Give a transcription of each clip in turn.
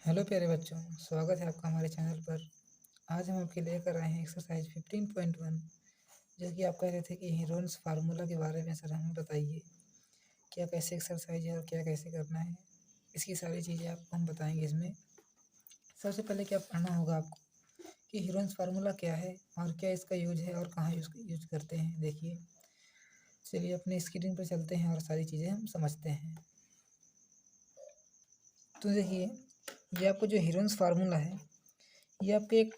Hello प्यारे बच्चों, स्वागत है आपका हमारे चैनल पर। आज हम आपके लेकर आए हैं एक्सरसाइज 15.1, जो कि आप कह रहे थे कि हीरोन्स फार्मूला के बारे में सर हमें बताइए क्या कैसे एक्सरसाइज है और क्या कैसे करना है। इसकी सारी चीज़ें आपको हम बताएंगे। इसमें सबसे पहले क्या पढ़ना होगा आपको कि हीरोन्स फार्मूला क्या है और क्या इसका यूज है और कहाँ यूज करते हैं। देखिए, चलिए अपने स्क्रीन पर चलते हैं और सारी चीज़ें हम समझते हैं। तो देखिए, ये आपको जो हीरोन्स फार्मूला है, ये आपके एक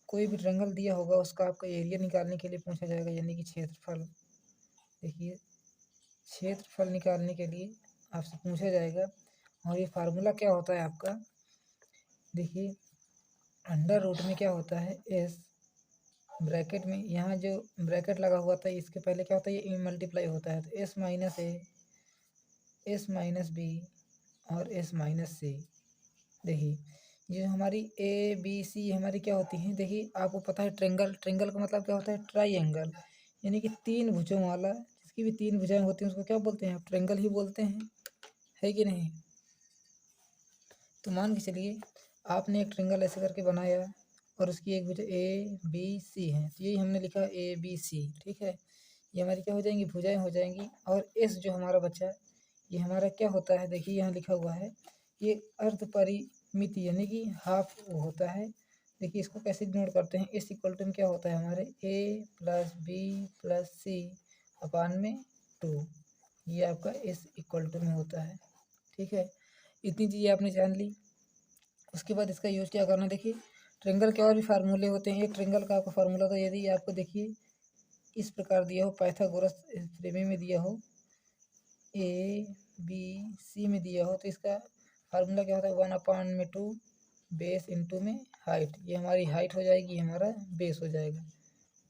कोई भी ट्रायंगल दिया होगा, उसका आपका एरिया निकालने के लिए पूछा जाएगा, यानी कि क्षेत्रफल। देखिए, क्षेत्रफल निकालने के लिए आपसे पूछा जाएगा। और ये फार्मूला क्या होता है आपका, देखिए अंडर रूट में क्या होता है, एस ब्रैकेट में, यहाँ जो ब्रैकेट लगा हुआ था इसके पहले क्या होता है, ये मल्टीप्लाई होता है, तो S minus A, S minus B और एस माइनस सी। देखिए, ये हमारी ए बी सी हमारी क्या होती हैं। देखिए, आपको पता है ट्रेंगल, ट्रेंगल का मतलब क्या होता है, ट्राइंगल, यानी कि तीन भुजों वाला। जिसकी भी तीन भुजाएं होती हैं उसको क्या बोलते हैं, आप ट्रेंगल ही बोलते हैं, है कि नहीं। तो मान के चलिए आपने एक ट्रेंगल ऐसे करके बनाया और उसकी एक भुजा ए बी सी है, तो यही हमने लिखा ए बी सी। ठीक है, ये हमारी क्या हो जाएंगी, भुजाएं हो जाएंगी। और एस जो हमारा बचा, ये हमारा क्या होता है, देखिए यहाँ लिखा हुआ है, ये अर्ध परिमिति यानी कि हाफ होता है। देखिए, इसको कैसे डिनोट करते हैं, इस इक्वल टू में क्या होता है हमारे ए प्लस बी प्लस सी अपान में 2। ये आपका इस इक्वल टू में होता है। ठीक है, इतनी चीज़ें आपने जान ली। उसके बाद इसका यूज़ क्या करना है, देखिए ट्रेंगल के और भी फार्मूले होते हैं। एक ट्रेंगल का आपका फार्मूला था, यदि आपको देखिए इस प्रकार दिया हो, पाइथागोरस प्रेमी में दिया हो, ए बी सी में दिया हो, तो इसका फार्मूला क्या होता है, 1/2 बेस इंटू में हाइट। ये हमारी हाइट हो जाएगी, हमारा बेस हो जाएगा।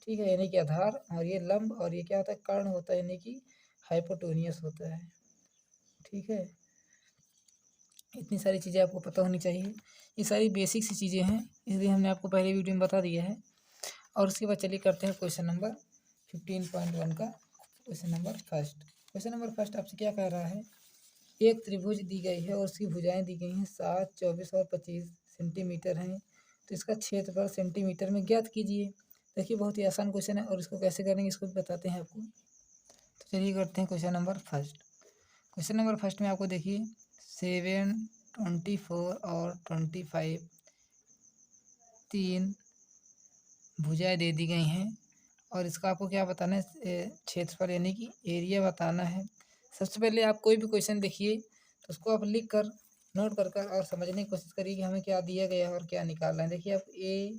ठीक है, यानी कि आधार, और ये लंब, और ये क्या होता है, कर्ण होता है, यानी कि हाइपोटेनियस होता है। ठीक है, इतनी सारी चीज़ें आपको पता होनी चाहिए। ये सारी बेसिक सी चीज़ें हैं, इसलिए हमने आपको पहले वीडियो में बता दिया है। और उसके बाद चलिए करते हैं क्वेश्चन नंबर 15.1 का question number first. Question number first आपसे क्या कह रहा है, एक त्रिभुज दी गई है और उसकी भुजाएं दी गई हैं 7, 24 और 25 सेंटीमीटर हैं, तो इसका क्षेत्रफल सेंटीमीटर में ज्ञात कीजिए। देखिए, बहुत ही आसान क्वेश्चन है और इसको कैसे करेंगे इसको भी बताते हैं आपको। तो चलिए करते हैं question number first. Question number first में आपको देखिए 7, 24 और 25 तीन भुजाएं दे दी गई हैं और इसका आपको क्या बताना है, क्षेत्रफल यानी कि एरिया बताना है। सबसे पहले आप कोई भी क्वेश्चन देखिए तो उसको आप लिख कर नोट कर और समझने की कोशिश करिए कि हमें क्या दिया गया है और क्या निकालना है। देखिए, आप ए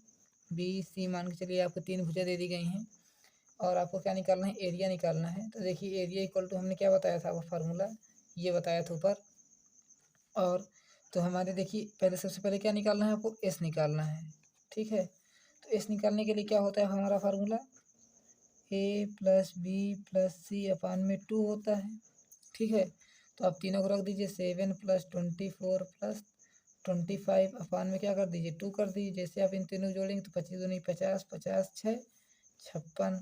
बी सी मान के चलिए आपको तीन भुजा दे दी गई हैं और आपको क्या निकालना है, एरिया निकालना है। तो देखिए, एरिया इक्वल टू हमने क्या बताया था, वो फार्मूला ये बताया था ऊपर। और तो हमारे देखिए, पहले सबसे पहले क्या निकालना है, आपको एस निकालना है। ठीक है, तो एस निकालने के लिए क्या होता है हमारा फार्मूला, ए प्लस बी प्लस सी अपान में 2 होता है। ठीक है, तो आप तीनों को रख दीजिए, 7 प्लस 24 प्लस 25 अपान में क्या कर दीजिए, 2 कर दीजिए। जैसे आप इन तीनों जोड़ेंगे तो 25 दूनी 50, 50 6 56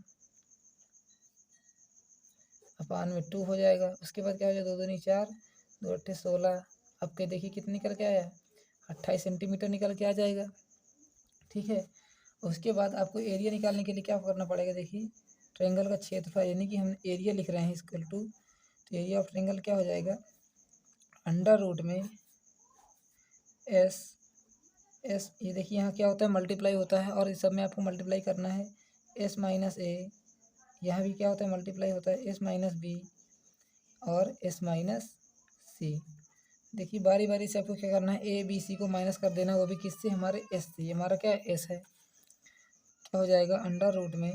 अपान में 2 हो जाएगा। उसके बाद क्या हो जाएगा, 2 दूनी 4, 2 अट्ठे 16। अब के देखिए कितने निकल के आया, 28 सेंटीमीटर निकल के आ जाएगा। ठीक है, उसके बाद आपको एरिया निकालने के लिए क्या करना पड़ेगा, देखिए ट्रायंगल का क्षेत्रफल यानी कि हम एरिया लिख रहे हैं इक्वल टू, तो एरिया ऑफ ट्रायंगल क्या हो जाएगा, अंडर रूट में एस, एस ये देखिए यहाँ क्या होता है, मल्टीप्लाई होता है और इस सब में आपको मल्टीप्लाई करना है। एस माइनस ए, यहाँ भी क्या होता है, मल्टीप्लाई होता है, एस माइनस बी और एस माइनस सी। देखिए, बारी बारी से आपको क्या करना है, ए बी सी को माइनस कर देना, वो भी किससे, हमारे एस से। हमारा क्या है, एस है। क्या हो जाएगा, अंडर रूट में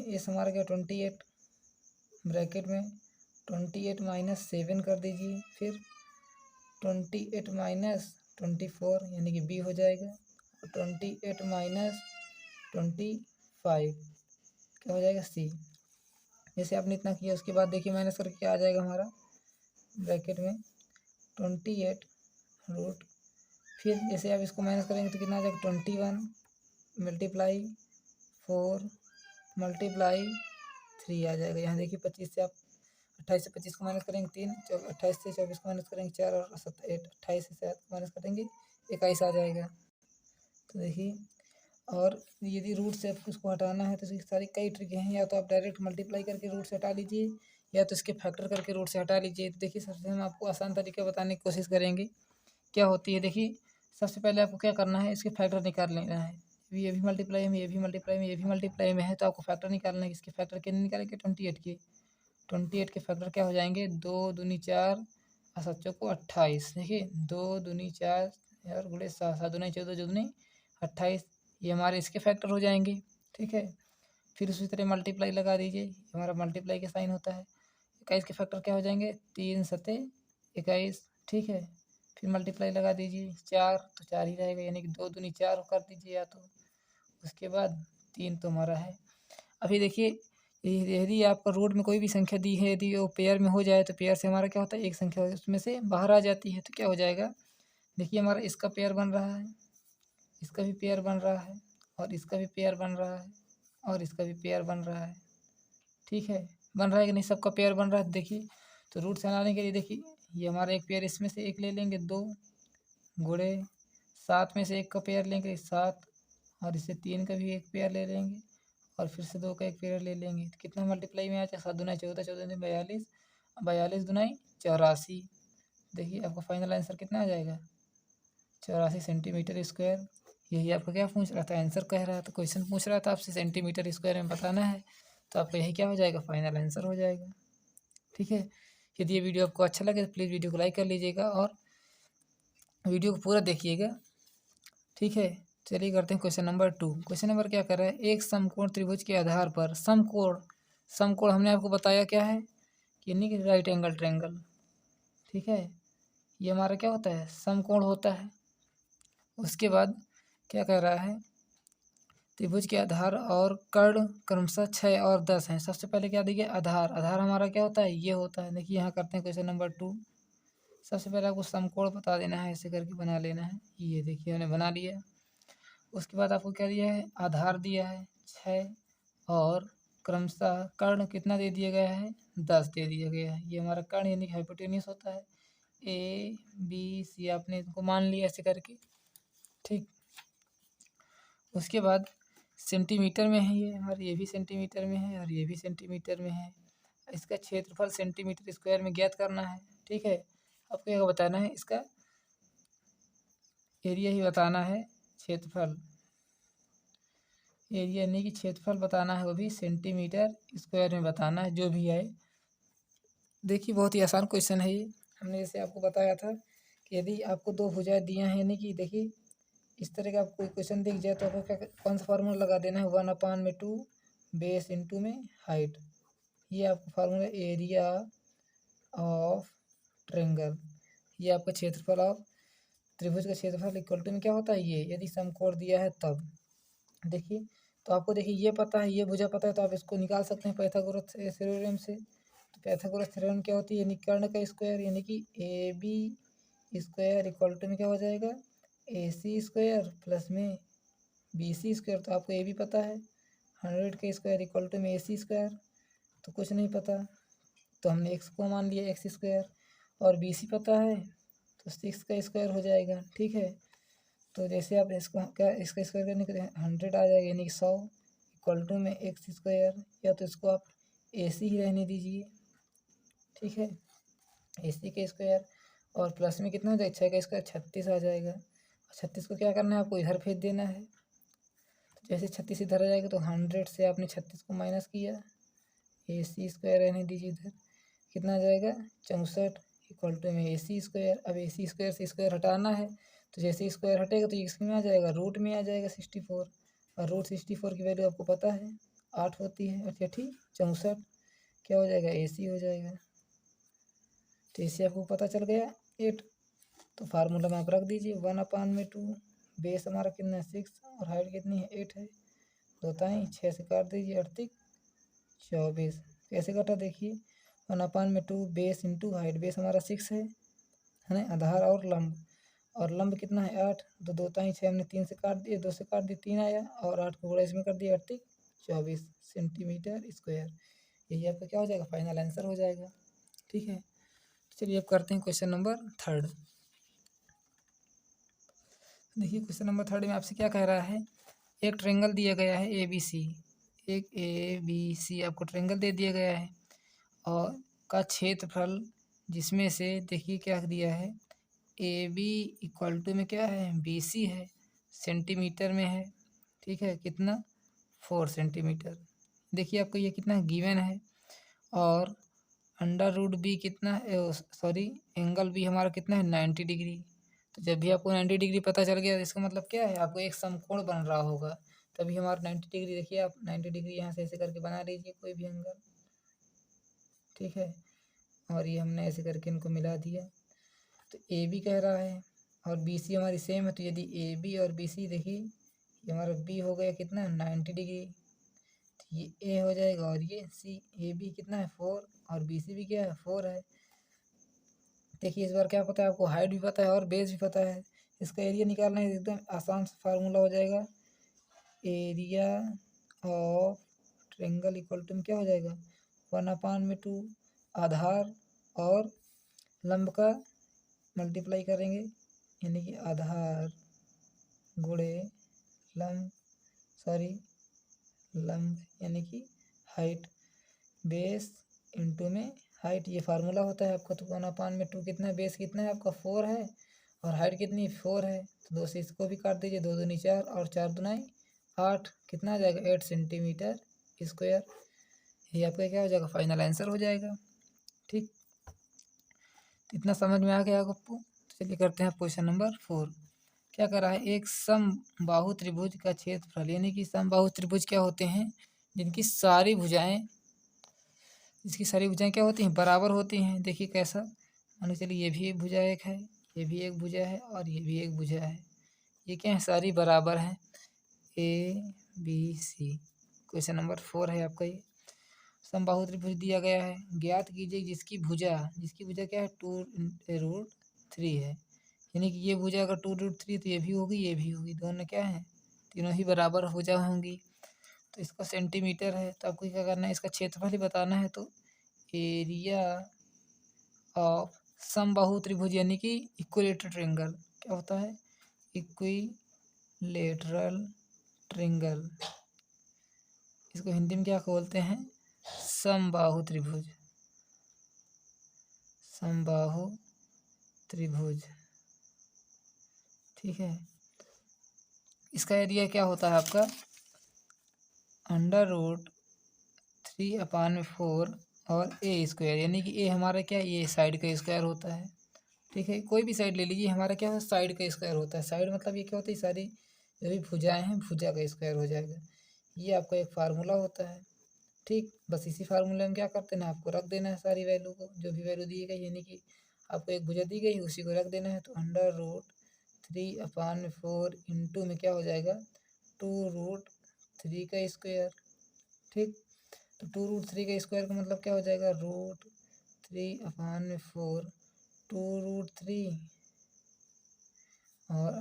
एस हमारा क्या, 28 ब्रैकेट में 28 माइनस 7 कर दीजिए, फिर 28 माइनस 24 यानी कि बी हो जाएगा, और 28 माइनस 25 क्या हो जाएगा, सी। जैसे आपने इतना किया उसके बाद देखिए माइनस करके क्या आ जाएगा हमारा, ब्रैकेट में 28 रूट, फिर जैसे आप इसको माइनस करेंगे तो कितना आ जाएगा, 21 मल्टीप्लाई 4 मल्टीप्लाई 3 आ जाएगा। यहाँ देखिए 25 से आप 28 से 25 को माइनस करेंगे 3, 28 से 24 को माइनस करेंगे 4 और 28 से 7 को माइनस करेंगे 21 आ जाएगा। तो देखिए, और यदि रूट से आपको इसको हटाना है तो इसकी सारी कई ट्रिक हैं। या तो आप डायरेक्ट मल्टीप्लाई करके रूट से हटा लीजिए, या तो इसके फैक्टर करके रूट से हटा लीजिए। तो देखिए, सबसे हम आपको आसान तरीका बताने की कोशिश करेंगे। क्या होती है देखिए, सबसे पहले आपको क्या करना है, इसके फैक्टर निकाल लेना है। ये भी मल्टीप्लाई में, ये भी मल्टीप्लाई में, ये भी मल्टीप्लाई में है, तो आपको फैक्टर निकालना है। इसके फैक्टर कितने निकालेंगे? 28 के। 28 के फैक्टर क्या हो जाएंगे? 2 दूनी 4 और 7 चौको 28। देखिए, 2 दूनी 4 और गुणे 7, 7 दूनी 14, 14 दूनी 28। ये हमारे इसके फैक्टर हो जाएंगे। ठीक है, फिर उसी तरह मल्टीप्लाई लगा दीजिए, हमारा मल्टीप्लाई का साइन होता है। 21 के फैक्टर क्या हो जाएंगे? 3 सते 21। ठीक है, फिर मल्टीप्लाई लगा दीजिए, 4 तो 4 ही रहेगा, यानी कि 2 दूनी 4 कर दीजिए या तो, उसके बाद 3 तो हमारा है। अभी देखिए, यदि आपका रोड में कोई भी संख्या दी है, यदि वो पेयर में हो जाए तो पेयर से हमारा क्या होता है, एक संख्या उसमें से बाहर आ जाती है, तो क्या हो जाएगा? देखिए, हमारा इसका पेयर बन रहा है, इसका भी पेयर बन रहा है, और इसका भी पेयर बन रहा है, और इसका भी पेयर बन रहा है। ठीक है, बन रहा है कि नहीं? सबका पेयर बन रहा है। देखिए, तो रूट से हटाने के लिए देखिए, ये हमारा एक पेयर इसमें से एक ले लेंगे 2 गुणे 7 में से एक का पेयर लेंगे 7, और इससे 3 का भी एक पेयर ले लेंगे, और फिर से 2 का एक पेयर ले लेंगे। तो कितना मल्टीप्लाई में आ जाए? 7 दूना 14, 14 दूनी 42, 42 दूनाई 84। देखिए, आपका फाइनल आंसर कितना आ जाएगा? 84 सेंटीमीटर स्क्वायर। यही आपका क्या पूछ रहा था? आंसर कह रहा था, क्वेश्चन पूछ रहा था आपसे, सेंटीमीटर स्क्वायर में बताना है। तो आपका यही क्या हो जाएगा? फाइनल आंसर हो जाएगा। ठीक है, यदि ये वीडियो आपको अच्छा लगे तो प्लीज़ वीडियो को लाइक कर लीजिएगा और वीडियो को पूरा देखिएगा। ठीक है, चलिए करते हैं क्वेश्चन नंबर 2। क्वेश्चन नंबर क्या कर रहा है? एक समकोण त्रिभुज के आधार पर समकोण, समकोण हमने आपको बताया क्या है, कि यानी कि राइट एंगल ट्रायंगल। ठीक है, ये हमारा क्या होता है? समकोण होता है। उसके बाद क्या कह रहा है? त्रिभुज के आधार और कर्ण क्रमशः 6 और 10 हैं। सबसे पहले क्या देखिए, आधार, आधार हमारा क्या होता है? ये होता है। देखिए, यहाँ करते हैं क्वेश्चन नंबर 2। सबसे पहले आपको समकोण बता देना है, ऐसे करके बना लेना है। ये देखिए, हमने बना लिया। उसके बाद आपको क्या दिया है? आधार दिया है 6, और क्रमशः कर्ण कितना दे दिया गया है? 10 दे दिया गया है। ये हमारा कर्ण यानी कि हाइपोटेन्यूस होता है। ए बी सी आपने इसको मान लिया ऐसे करके। ठीक, उसके बाद सेंटीमीटर में है ये, और ये भी सेंटीमीटर में है, और ये भी सेंटीमीटर में है। इसका क्षेत्रफल सेंटीमीटर स्क्वायर में ज्ञात करना है। ठीक है, आपको यह बताना है, इसका एरिया ही बताना है, क्षेत्रफल, एरिया यानी कि क्षेत्रफल बताना है, वो भी सेंटीमीटर स्क्वायर में बताना है, जो भी आए। देखिए, बहुत ही आसान क्वेश्चन है ये। हमने जैसे आपको बताया था कि यदि आपको 2 भुजाएं दिए हैं, यानी कि देखिए, इस तरह का आपको कोई क्वेश्चन दिख जाए तो आपको क्या, कौन सा फार्मूला लगा देना है? 1/2 बेस इंटू में हाइट। ये आपका फार्मूला एरिया ऑफ ट्रायंगल, ये आपका क्षेत्रफल ऑफ त्रिभुज का क्षेत्रफल इक्वल टू में क्या होता है? ये यदि समकोण दिया है तब। देखिए, तो आपको देखिए, ये पता है, ये भुजा पता है, तो आप इसको निकाल सकते हैं पाइथागोरस थ्योरम से। तो पाइथागोरस थ्योरम क्या होती है? यानी कर्ण का स्क्वायर, यानी कि A B square equal to में क्या हो जाएगा? ए सी स्क्वायर प्लस में बी सी स्क्वायर। तो आपको ए बी पता है, 100 का स्क्वायर इक्वल टू में ए सी स्क्वायर, तो कुछ नहीं पता, तो हमने एक्स को मान लिया एक्स स्क्वायर, और बी सी पता है तो 6 का स्क्वायर हो जाएगा। ठीक है, तो जैसे आप इसको क्या, इसका स्क्वायर करने के लिए 100 आ जाएगा, यानी कि 100 इक्वल टू में एक्स स्क्वायर, या तो इसको आप ए सी ही रहने दीजिए। ठीक है, ए सी का स्क्वायर, और प्लस में कितना हो जाएगा? 6 का स्क्वायर 36 आ जाएगा। 36 को क्या करना है? आपको इधर भेज देना है। तो जैसे 36 इधर आ जाएगा, तो 100 से आपने 36 को माइनस किया, ए सी स्क्वायर रहने दीजिए इधर, कितना आ जाएगा? 64 इक्वल टू में ए सी स्क्वायर। अब ए सी स्क्वायर से स्क्वायर हटाना है, तो जैसे स्क्वायर हटेगा तो ये इसमें आ जाएगा, रूट में आ जाएगा 64, और रूट 64 की वैल्यू आपको पता है 8 होती है। अच्छा ठीक, 64 क्या हो जाएगा? ए सी हो जाएगा। तो इससे आपको पता चल गया 8। तो फार्मूला में आप रख दीजिए 1/2, बेस हमारा कितना है? 6, और हाइट कितनी है? 8 है। दो ताई 6 से काट दीजिए, 38 24। कैसे कटा? देखिए, 1/2 बेस इंटू हाइट, बेस हमारा 6 है ना, आधार और लंब, और लंब कितना है? 8। तो दो ताई 6 हमने 3 से काट दिए, 2 से काट दिए 3 आया, और 8 को गुणा इसमें कर दिया, 38 24 सेंटीमीटर स्क्वायर। यही आपका क्या हो जाएगा? फाइनल आंसर हो जाएगा। ठीक है। चलिए अब करते हैं क्वेश्चन नंबर 3। देखिए क्वेश्चन नंबर 3 में आपसे क्या कह रहा है, एक ट्रायंगल दिया गया है ए बी सी, एक ए बी सी आपको ट्रायंगल दे दिया गया है और का क्षेत्रफल जिसमें से देखिए क्या दिया है, ए बी इक्वल टू में क्या है, बी सी है, सेंटीमीटर में है, ठीक है, कितना 4 सेंटीमीटर। देखिए आपको ये कितना गिवन है और अंडर रूट बी कितना, सॉरी एंगल बी हमारा कितना है 90 डिग्री। तो जब भी आपको 90 डिग्री पता चल गया तो इसका मतलब क्या है, आपको एक समकोण बन रहा होगा, तभी हमारा 90 डिग्री। देखिए आप 90 डिग्री यहाँ से ऐसे करके बना लीजिए कोई भी एंगल, ठीक है, और ये हमने ऐसे करके इनको मिला दिया। तो ए बी कह रहा है और बी सी हमारी सेम है, तो यदि ए बी और बी सी देखिए ये हमारा बी हो गया कितना 90 डिग्री, तो ये ए हो जाएगा और ये सी, ए बी कितना है 4 और बी सी भी क्या है 4 है। देखिए इस बार क्या पता है आपको, हाइट भी पता है और बेस भी पता है। इसका एरिया निकालना है, एकदम आसान फार्मूला हो जाएगा, area of triangle equal to में क्या हो जाएगा 1/2 आधार और लंब का मल्टीप्लाई करेंगे, यानी कि आधार गुणे लंब, सॉरी लंब यानी कि हाइट, बेस इंटू में हाइट, ये फार्मूला होता है आपका। तो 1/2 कितना है, बेस कितना है आपका 4 है और हाइट कितनी 4 है, तो 2 से इसको भी काट दीजिए, 2 दूनी 4 और 4 दूनाई 8, कितना आ जाएगा 8 सेंटीमीटर स्क्वायर। ये आपका क्या हो जाएगा, फाइनल आंसर हो जाएगा। ठीक, इतना समझ में आ गया आपको। तो चलिए करते हैं क्वेश्चन नंबर 4। क्या कर रहा है, एक समबाहु त्रिभुज का क्षेत्रफल, यानी कि समबाहु त्रिभुज क्या होते हैं, जिनकी सारी भुजाएं, इसकी सारी भुजाएं क्या होती हैं, बराबर होती हैं। देखिए कैसा, मान के चलिए ये भी एक भुजा एक है, ये भी एक भुजा है और ये भी एक भुजा है, ये क्या है, सारी बराबर हैं, A B C. Question number 4 है आपका ये। समबाहु त्रिभुज दिया गया है, ज्ञात कीजिए जिसकी भुजा क्या है 2√3 है, यानी कि ये भुजा अगर 2√3 तो ये भी होगी, ये भी होगी, दोनों क्या है, तीनों ही बराबर भुजा होंगी। तो इसका सेंटीमीटर है, तो आपको क्या करना है, इसका क्षेत्रफल ही बताना है। तो एरिया ऑफ समबाहु त्रिभुज यानी कि इक्विलेटरल ट्रायंगल क्या होता है, इक्विलेटरल ट्रायंगल, इसको हिंदी में क्या बोलते हैं, समबाहु त्रिभुज, समबाहु त्रिभुज, ठीक है। इसका एरिया क्या होता है आपका √3/4 और ए स्क्वायर, यानी कि ए हमारा क्या है, ये साइड का स्क्वायर होता है, ठीक है, कोई भी साइड ले लीजिए, हमारा क्या है साइड का स्क्वायर होता है। साइड मतलब ये क्या होता है, सारी जो भी भुजाएं हैं भुजा का स्क्वायर हो जाएगा। ये आपका एक फार्मूला होता है। ठीक, बस इसी फार्मूले में क्या करते हैं, आपको रख देना है सारी वैल्यू को, जो भी वैल्यू दी गई, यानी कि आपको एक भुजा दी गई उसी को रख देना है। तो √3/4 इंटू में क्या हो जाएगा 2√3 का स्क्वायर। ठीक, तो 2√3 का स्क्वायर का मतलब क्या हो जाएगा, √3/4 2√3 और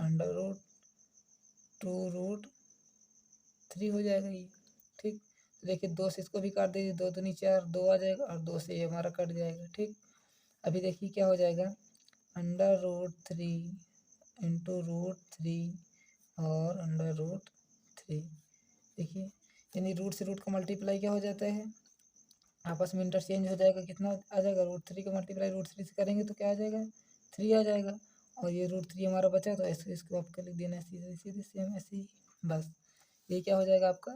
√2√3 हो जाएगा ये। ठीक, तो देखिए 2 से इसको भी काट दीजिए, 2 दूनी 4, 2 आ जाएगा और 2 से ये हमारा कट जाएगा। ठीक, अभी देखिए क्या हो जाएगा √3 इंटू √3 और √3, देखिए यानी रूट से रूट का मल्टीप्लाई क्या हो जाता है, आपस में इंटरचेंज हो जाएगा, कितना आ जाएगा √3 का मल्टीप्लाई √3 से करेंगे तो क्या आ जाएगा 3 आ जाएगा, और ये √3 हमारा बचा तो ऐसे इसको आपको लिख देना है सीधे सीधे सेम ऐसे ही, बस ये क्या हो जाएगा आपका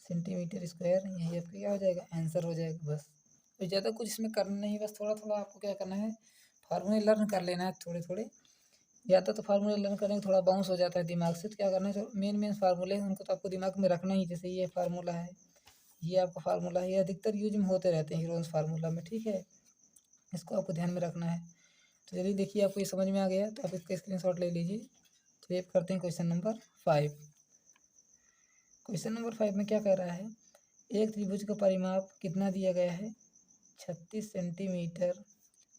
सेंटीमीटर स्क्वायर, यही आपका क्या हो जाएगा आंसर हो जाएगा। बस तो ज़्यादा कुछ इसमें करना नहीं, बस थोड़ा थोड़ा आपको क्या करना है, फार्मूले लर्न कर लेना है थोड़े थोड़े, ज़्यादा तो फार्मूले लर्न करने में थोड़ा बाउंस हो जाता है दिमाग से, तो क्या करना है जो मेन मेन फार्मूले हैं उनको तो आपको दिमाग में रखना ही, जैसे ये फार्मूला है, ये आपका फार्मूला है, ये अधिकतर यूज में होते रहते हैं हीरोन्स फार्मूला में, ठीक है, इसको आपको ध्यान में रखना है। तो चलिए देखिए आपको ये समझ में आ गया, तो आप इसका स्क्रीनशॉट ले लीजिए। चलिए अब करते हैं क्वेश्चन नंबर 5। क्वेश्चन नंबर 5 में क्या कह रहा है, एक त्रिभुज का परिमाप कितना दिया गया है 36 सेंटीमीटर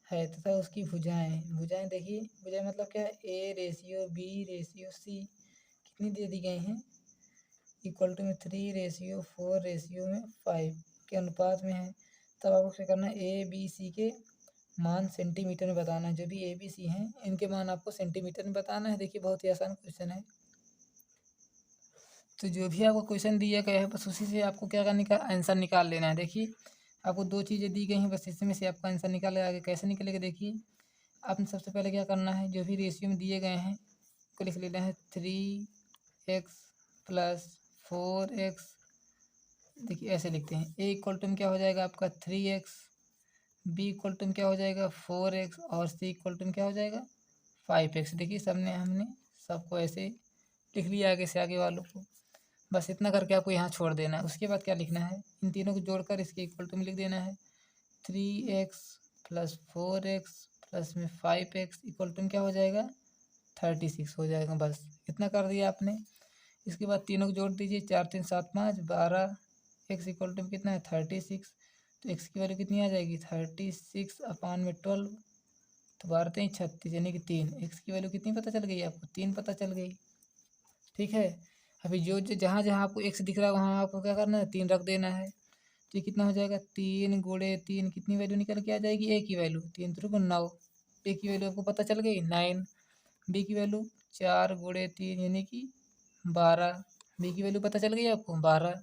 है तथा उसकी भुजाएं देखिए, भुजाएं मतलब क्या है, A/B/C कितनी दे दी गई हैं, इक्वल टू में 3/4/5 के अनुपात में है। तब आपको क्या करना है, A B C के मान सेंटीमीटर में बताना है। जो भी ABC हैं इनके मान आपको सेंटीमीटर में बताना है। देखिए बहुत ही आसान क्वेश्चन है। तो जो भी आपको क्वेश्चन दिया गया है बस उसी से आपको क्या करने का आंसर निकाल लेना है। देखिए आपको दो चीज़ें दी गई हैं, बस इसमें से आपका आंसर निकालेगा। आगे कैसे निकलेगा देखिए, आपने सबसे पहले क्या करना है, जो भी रेशियो में दिए गए हैं उसको लिख लेना है 3x + 4x। देखिए ऐसे लिखते हैं, A इक्वल टू में क्या हो जाएगा आपका 3x, B इक्वल टू में क्या हो जाएगा 4x और C इक्वल टू में क्या हो जाएगा 5x। देखिए हमने सबको ऐसे लिख लिया आगे से आगे वालों को। बस इतना करके आपको यहाँ छोड़ देना है। उसके बाद क्या लिखना है, इन तीनों को जोड़कर इसके इक्वल टू में लिख देना है 3x + 4x प्लस में 5x इक्वल टू में क्या हो जाएगा 36 हो जाएगा। बस इतना कर दिया आपने। इसके बाद तीनों को जोड़ दीजिए, 4 3 7 5 12, x इक्वल टू में कितना है 36। तो x की वैल्यू कितनी आ जाएगी 36/12। तो 12 3 36 यानी कि 3। x की वैल्यू कितनी पता चल गई आपको, 3 पता चल गई। ठीक है, अभी जो जहाँ जहाँ आपको x दिख रहा है वहाँ आपको क्या करना है 3 रख देना है। तो ये कितना हो जाएगा 3 × 3, कितनी वैल्यू निकल के आ जाएगी a की वैल्यू 3 3 9। a की वैल्यू आपको पता चल गई 9। b की वैल्यू 4 × 3 यानी कि 12। b की वैल्यू पता चल गई आपको 12।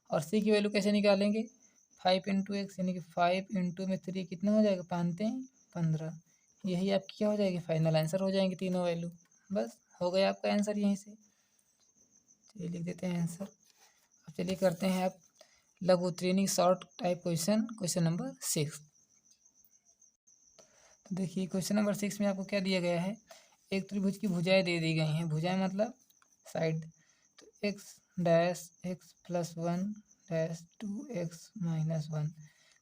और c की वैल्यू कैसे निकालेंगे 5 × x यानी कि 5 × 3 कितना हो जाएगा 5 3 15। यही आपकी क्या हो जाएगी फाइनल आंसर हो जाएंगे तीनों वैल्यू। बस हो गया आपका आंसर यहीं से। चलिए लिख देते हैं आंसर। अब चलिए करते हैं आप लघु उत्तरीय शॉर्ट टाइप क्वेश्चन नंबर 6। तो देखिए क्वेश्चन नंबर 6 में आपको क्या दिया गया है, एक त्रिभुज की भुजाएं दे दी गई हैं। भुजाएं मतलब साइड। तो x dash x + 1 dash 2x - 1।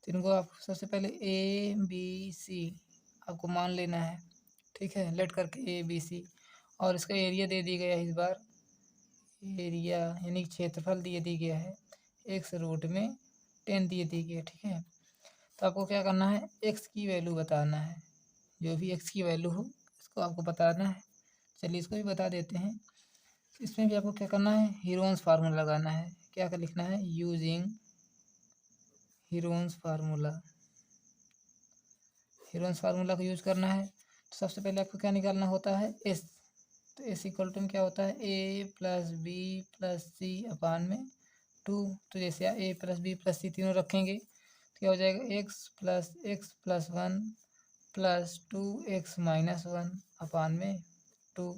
तो इनको आप सबसे पहले ABC आपको मान लेना है। ठीक है, लेट करके ABC। और इसका एरिया दे दी गया है। इस बार एरिया यानी क्षेत्रफल दी गया है x√10 दी गई है। ठीक है, तो आपको क्या करना है x की वैल्यू बताना है। जो भी x की वैल्यू हो इसको आपको बताना है। चलिए इसको भी बता देते हैं। इसमें भी आपको क्या करना है हीरोन्स फार्मूला लगाना है। क्या कर लिखना है using Heron's formula. Heron's formula को यूज करना है। तो सबसे पहले आपको क्या निकालना होता है s। तो s इक्वल टू में क्या होता है a + b + c अपान में 2। तो जैसे a + b + c तीनों रखेंगे तो क्या हो जाएगा x + x + 1 + 2x - 1 अपान में 2।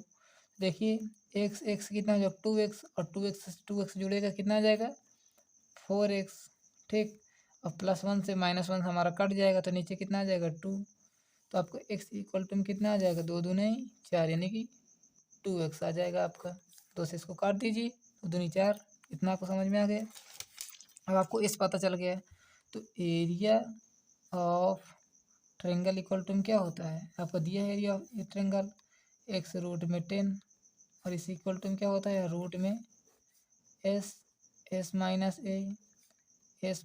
देखिए x कितना हो जाएगा 2x और 2x जुड़ेगा कितना आ जाएगा 4x। ठीक, और +1 से -1 हमारा कट जाएगा तो नीचे कितना आ जाएगा 2। तो आपको x इक्वल टू में कितना आ जाएगा 2 दूनी 4 यानी कि 2x आ जाएगा आपका। 2 से इसको काट दीजिए, 2 दूनी 4। इतना आपको समझ में आ गया। अब आपको इस पता चल गया। तो area of triangle equal to में क्या होता है आपको दिया है एरिया ऑफ ट्रायंगल x√10 और इस इक्वल टू में क्या होता है रूट में s s - a s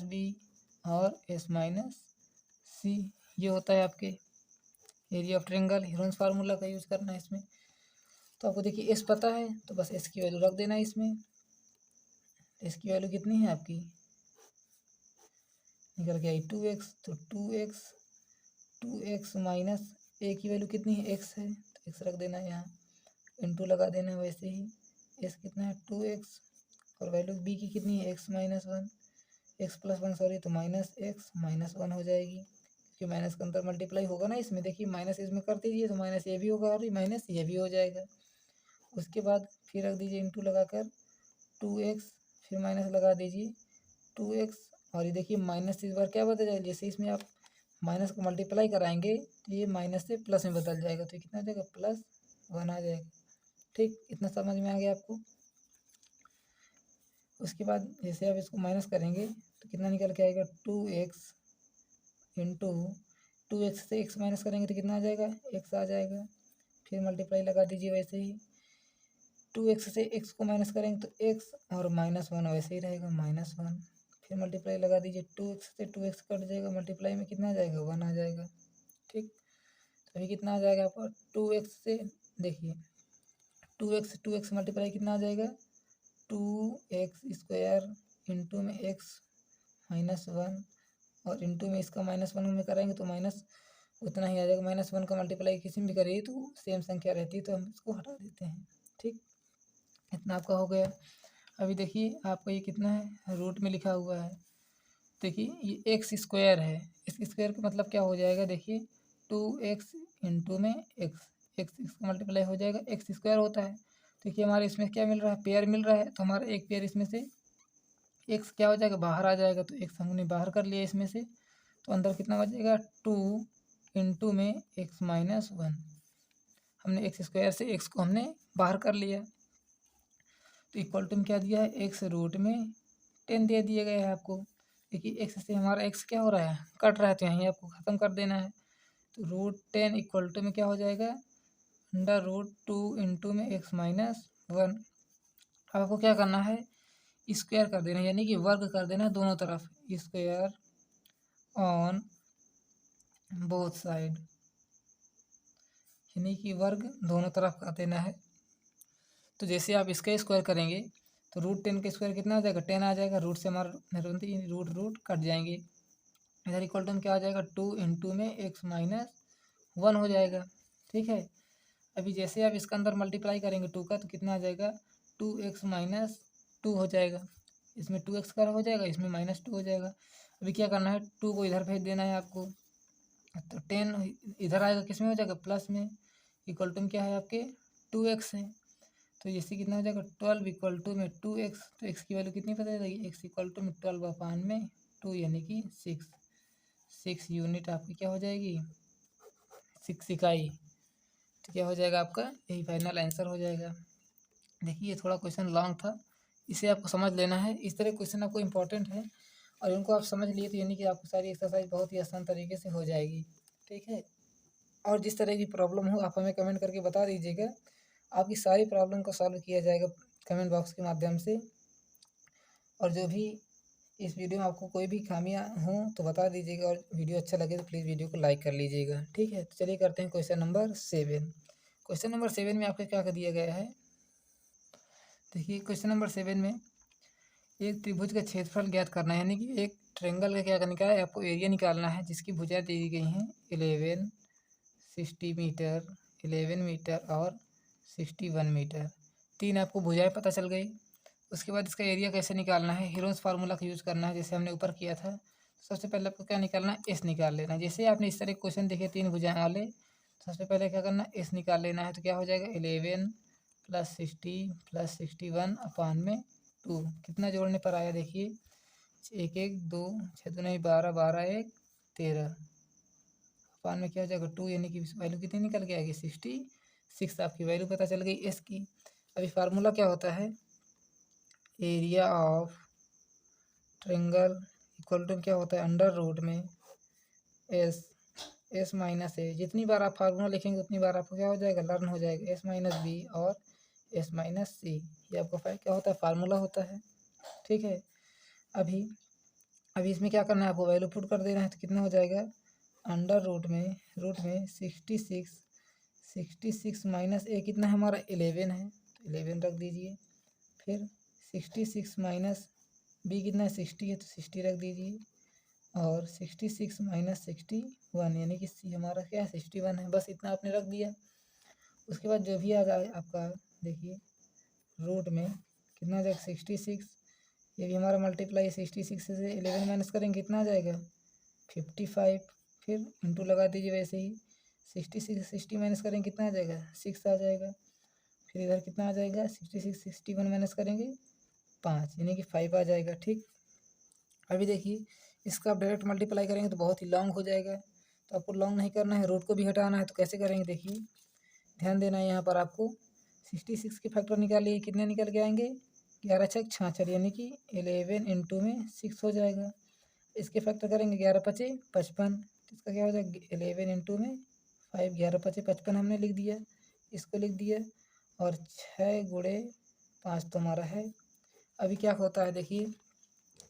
- b और s - c। ये होता है आपके area of triangle. Heron's formula का यूज़ करना है इसमें। तो आपको देखिए एस पता है तो बस एस की वैल्यू रख देना है इसमें। एस की वैल्यू कितनी है आपकी निकल के आई 2x। तो 2x माइनस ए की वैल्यू कितनी है x है तो x रख देना है यहाँ, इंटू लगा देना है। वैसे ही s कितना है 2x और वैल्यू b की कितनी है x - 1 x + 1 सॉरी तो -x - 1 हो जाएगी क्योंकि माइनस का अंतर मल्टीप्लाई होगा ना इसमें। देखिए माइनस इसमें कर दीजिए तो माइनस ये भी होगा और माइनस ये भी हो जाएगा। उसके बाद फिर रख दीजिए इंटू लगाकर 2x, फिर माइनस लगा दीजिए 2x और ये देखिए माइनस से इस बार क्या बदल जाएगा, जैसे इसमें आप माइनस को मल्टीप्लाई कराएंगे तो ये माइनस से प्लस में बदल जाएगा। तो कितना आ जाएगा +1 आ जाएगा। ठीक, इतना समझ में आ गया आपको। उसके बाद जैसे आप इसको माइनस करेंगे तो कितना निकल के आएगा 2x इंटू 2x से x माइनस करेंगे तो कितना आ जाएगा x आ जाएगा। फिर मल्टीप्लाई लगा दीजिए वैसे ही 2x से x को माइनस करेंगे तो x और -1 वैसे ही रहेगा -1। फिर मल्टीप्लाई लगा दीजिए 2x से 2x कट जाएगा, मल्टीप्लाई में कितना आ जाएगा 1 आ जाएगा। ठीक, तो अभी कितना आ जाएगा आपका 2x से देखिए 2x मल्टीप्लाई कितना आ जाएगा 2x² इंटू में x - 1 और इंटू में इसका -1 में कराएंगे तो उतना ही आ जाएगा। -1 का मल्टीप्लाई किसी में भी करिए तो सेम संख्या रहती है, तो हम इसको हटा देते हैं। ठीक, इतना आपका हो गया। अभी देखिए आपका ये कितना है, रूट में लिखा हुआ है। देखिए ये एक्स स्क्वायर है, इस स्क्वायर का मतलब क्या हो जाएगा, देखिए 2x इंटू में एक्स, एक्स का मल्टीप्लाई हो जाएगा, एक्स स्क्वायर होता है। देखिए हमारे इसमें क्या मिल रहा है, पेयर मिल रहा है, तो हमारा एक पेयर इसमें से एक्स क्या हो जाएगा, बाहर आ जाएगा, तो एक्स हमने बाहर कर लिया इसमें से, तो अंदर कितना बचेगा, 2 इंटू में x-1। हमने एक्स स्क्वायर से एक्स को हमने बाहर कर लिया, तो इक्वल टू में क्या दिया है, एक्स रूट में 10 दे दिया गया है आपको। देखिए एक्स से हमारा एक्स क्या हो रहा है, कट रहा है, तो यहीं आपको ख़त्म कर देना है। तो रूट 10 इक्वल टू में क्या हो जाएगा, अंडर रूट 2 इंटू में x-1। अब आपको क्या करना है, स्क्वायर कर देना है, यानी कि वर्ग कर देना है दोनों तरफ, स्क्वायर ऑन बोथ साइड, यानी कि वर्ग दोनों तरफ कर देना है। तो जैसे आप इसका स्क्वायर करेंगे तो रूट 10 का स्क्वायर कितना आ जाएगा, 10 आ जाएगा, रूट से हमारा रूट रूट कट जाएंगे। इधर इक्वल टू में क्या आ जाएगा, 2 इंटू में x-1 हो जाएगा। ठीक है, अभी जैसे आप इसका अंदर मल्टीप्लाई करेंगे 2 का, तो कितना आ जाएगा, 2x-2 हो जाएगा। इसमें 2x का हो जाएगा, इसमें -2 हो जाएगा। अभी क्या करना है, 2 को इधर भेज देना है आपको, तो 10 इधर आएगा, किस में हो जाएगा, प्लस में। इक्वल टू में क्या है आपके, 2x है, तो जैसे कितना हो जाएगा, 12 इक्वल टू में 2x, तो x की वैल्यू कितनी पता चलेगी, x इक्वल टू में 12/2 यानी कि 6 यूनिट आपकी क्या हो जाएगी, 6 इकाई। तो क्या हो जाएगा आपका, यही फाइनल आंसर हो जाएगा। देखिए ये थोड़ा क्वेश्चन लॉन्ग था, इसे आपको समझ लेना है। इस तरह क्वेश्चन आपको इंपॉर्टेंट है और इनको आप समझ लिए तो यानी कि आपको सारी एक्सरसाइज बहुत ही आसान तरीके से हो जाएगी। ठीक है, और जिस तरह की प्रॉब्लम हो आप हमें कमेंट करके बता दीजिएगा, आपकी सारी प्रॉब्लम को सॉल्व किया जाएगा कमेंट बॉक्स के माध्यम से। और जो भी इस वीडियो में आपको कोई भी खामियां हों तो बता दीजिएगा, और वीडियो अच्छा लगे तो प्लीज़ वीडियो को लाइक कर लीजिएगा। ठीक है, तो चलिए करते हैं क्वेश्चन नंबर 7। क्वेश्चन नंबर 7 में आपको क्या कर दिया गया है, देखिए क्वेश्चन नंबर 7 में एक त्रिभुज का क्षेत्रफल ज्ञात करना है, यानी कि एक ट्रायंगल का क्या करने का है, आपको एरिया निकालना है, जिसकी भुजाएं दी गई हैं 11 60 मीटर, 11 मीटर और 61 मीटर। 3 आपको भुजाएं पता चल गई। उसके बाद इसका एरिया कैसे निकालना है, हीरोन्स फार्मूला का यूज़ करना है, जैसे हमने ऊपर किया था। सबसे पहले आपको क्या निकालना है, एस निकाल लेना है। जैसे आपने इस तरह क्वेश्चन देखे 3 भुजाएं वाले, सबसे पहले क्या करना है, एस निकाल लेना है। तो क्या हो जाएगा, 11 + 60 + 61/2। कितना जोड़ने पर आया, देखिए 1 1 2 6 2 नहीं 12 12 1 13 अपान में क्या हो जाएगा 2, यानी कि वैल्यू कितनी निकल के आएगी, 66 आपकी वैल्यू पता चल गई एस की। अभी फार्मूला क्या होता है, area of triangle equal to क्या होता है, अंडर रूट में एस माइनस ए। जितनी बार आप फार्मूला लिखेंगे उतनी बार आपको क्या हो जाएगा, लर्न हो जाएगा, s-b और s-c। ये आपका क्या होता है, फार्मूला होता है। ठीक है, अभी अभी इसमें क्या करना है, आपको वैल्यू पुट कर देना है। तो कितना हो जाएगा, अंडर रूट में 66 माइनस ए कितना है हमारा, 11 है, तो 11 रख दीजिए। फिर 66 माइनस बी कितना है, 60 है, तो 60 रख दीजिए। और 66 माइनस 61 यानी कि सी हमारा क्या है, 61 है। बस इतना आपने रख दिया। उसके बाद जो भी आ जाए आपका, देखिए रूट में कितना आ जाएगा, 66। ये भी हमारा मल्टीप्लाई 66 से 11 माइनस करेंगे कितना आ जाएगा, 55। फिर इंटू लगा दीजिए वैसे ही, 66 60 माइनस करेंगे कितना आ जाएगा, 6 आ जाएगा। फिर इधर कितना आ जाएगा, 66 61 माइनस करेंगे 5, यानी कि 5 आ जाएगा। ठीक, अभी देखिए इसका आप डायरेक्ट मल्टीप्लाई करेंगे तो बहुत ही लॉन्ग हो जाएगा, तो आपको लॉन्ग नहीं करना है, रूट को भी हटाना है। तो कैसे करेंगे, देखिए ध्यान देना है यहाँ पर आपको। 66 के फैक्टर निकालिए, कितने निकल के आएंगे, 11 छक 66, यानी कि 11 इंटू में 6 हो जाएगा। इसके फैक्टर करेंगे 11 पचे 55, तो इसका क्या हो जाएगा, 11 इंटू में 5, 11 पचे 55 हमने लिख दिया, इसको लिख दिया। और 6 गुणे 5 तो हमारा है। अभी क्या होता है, देखिए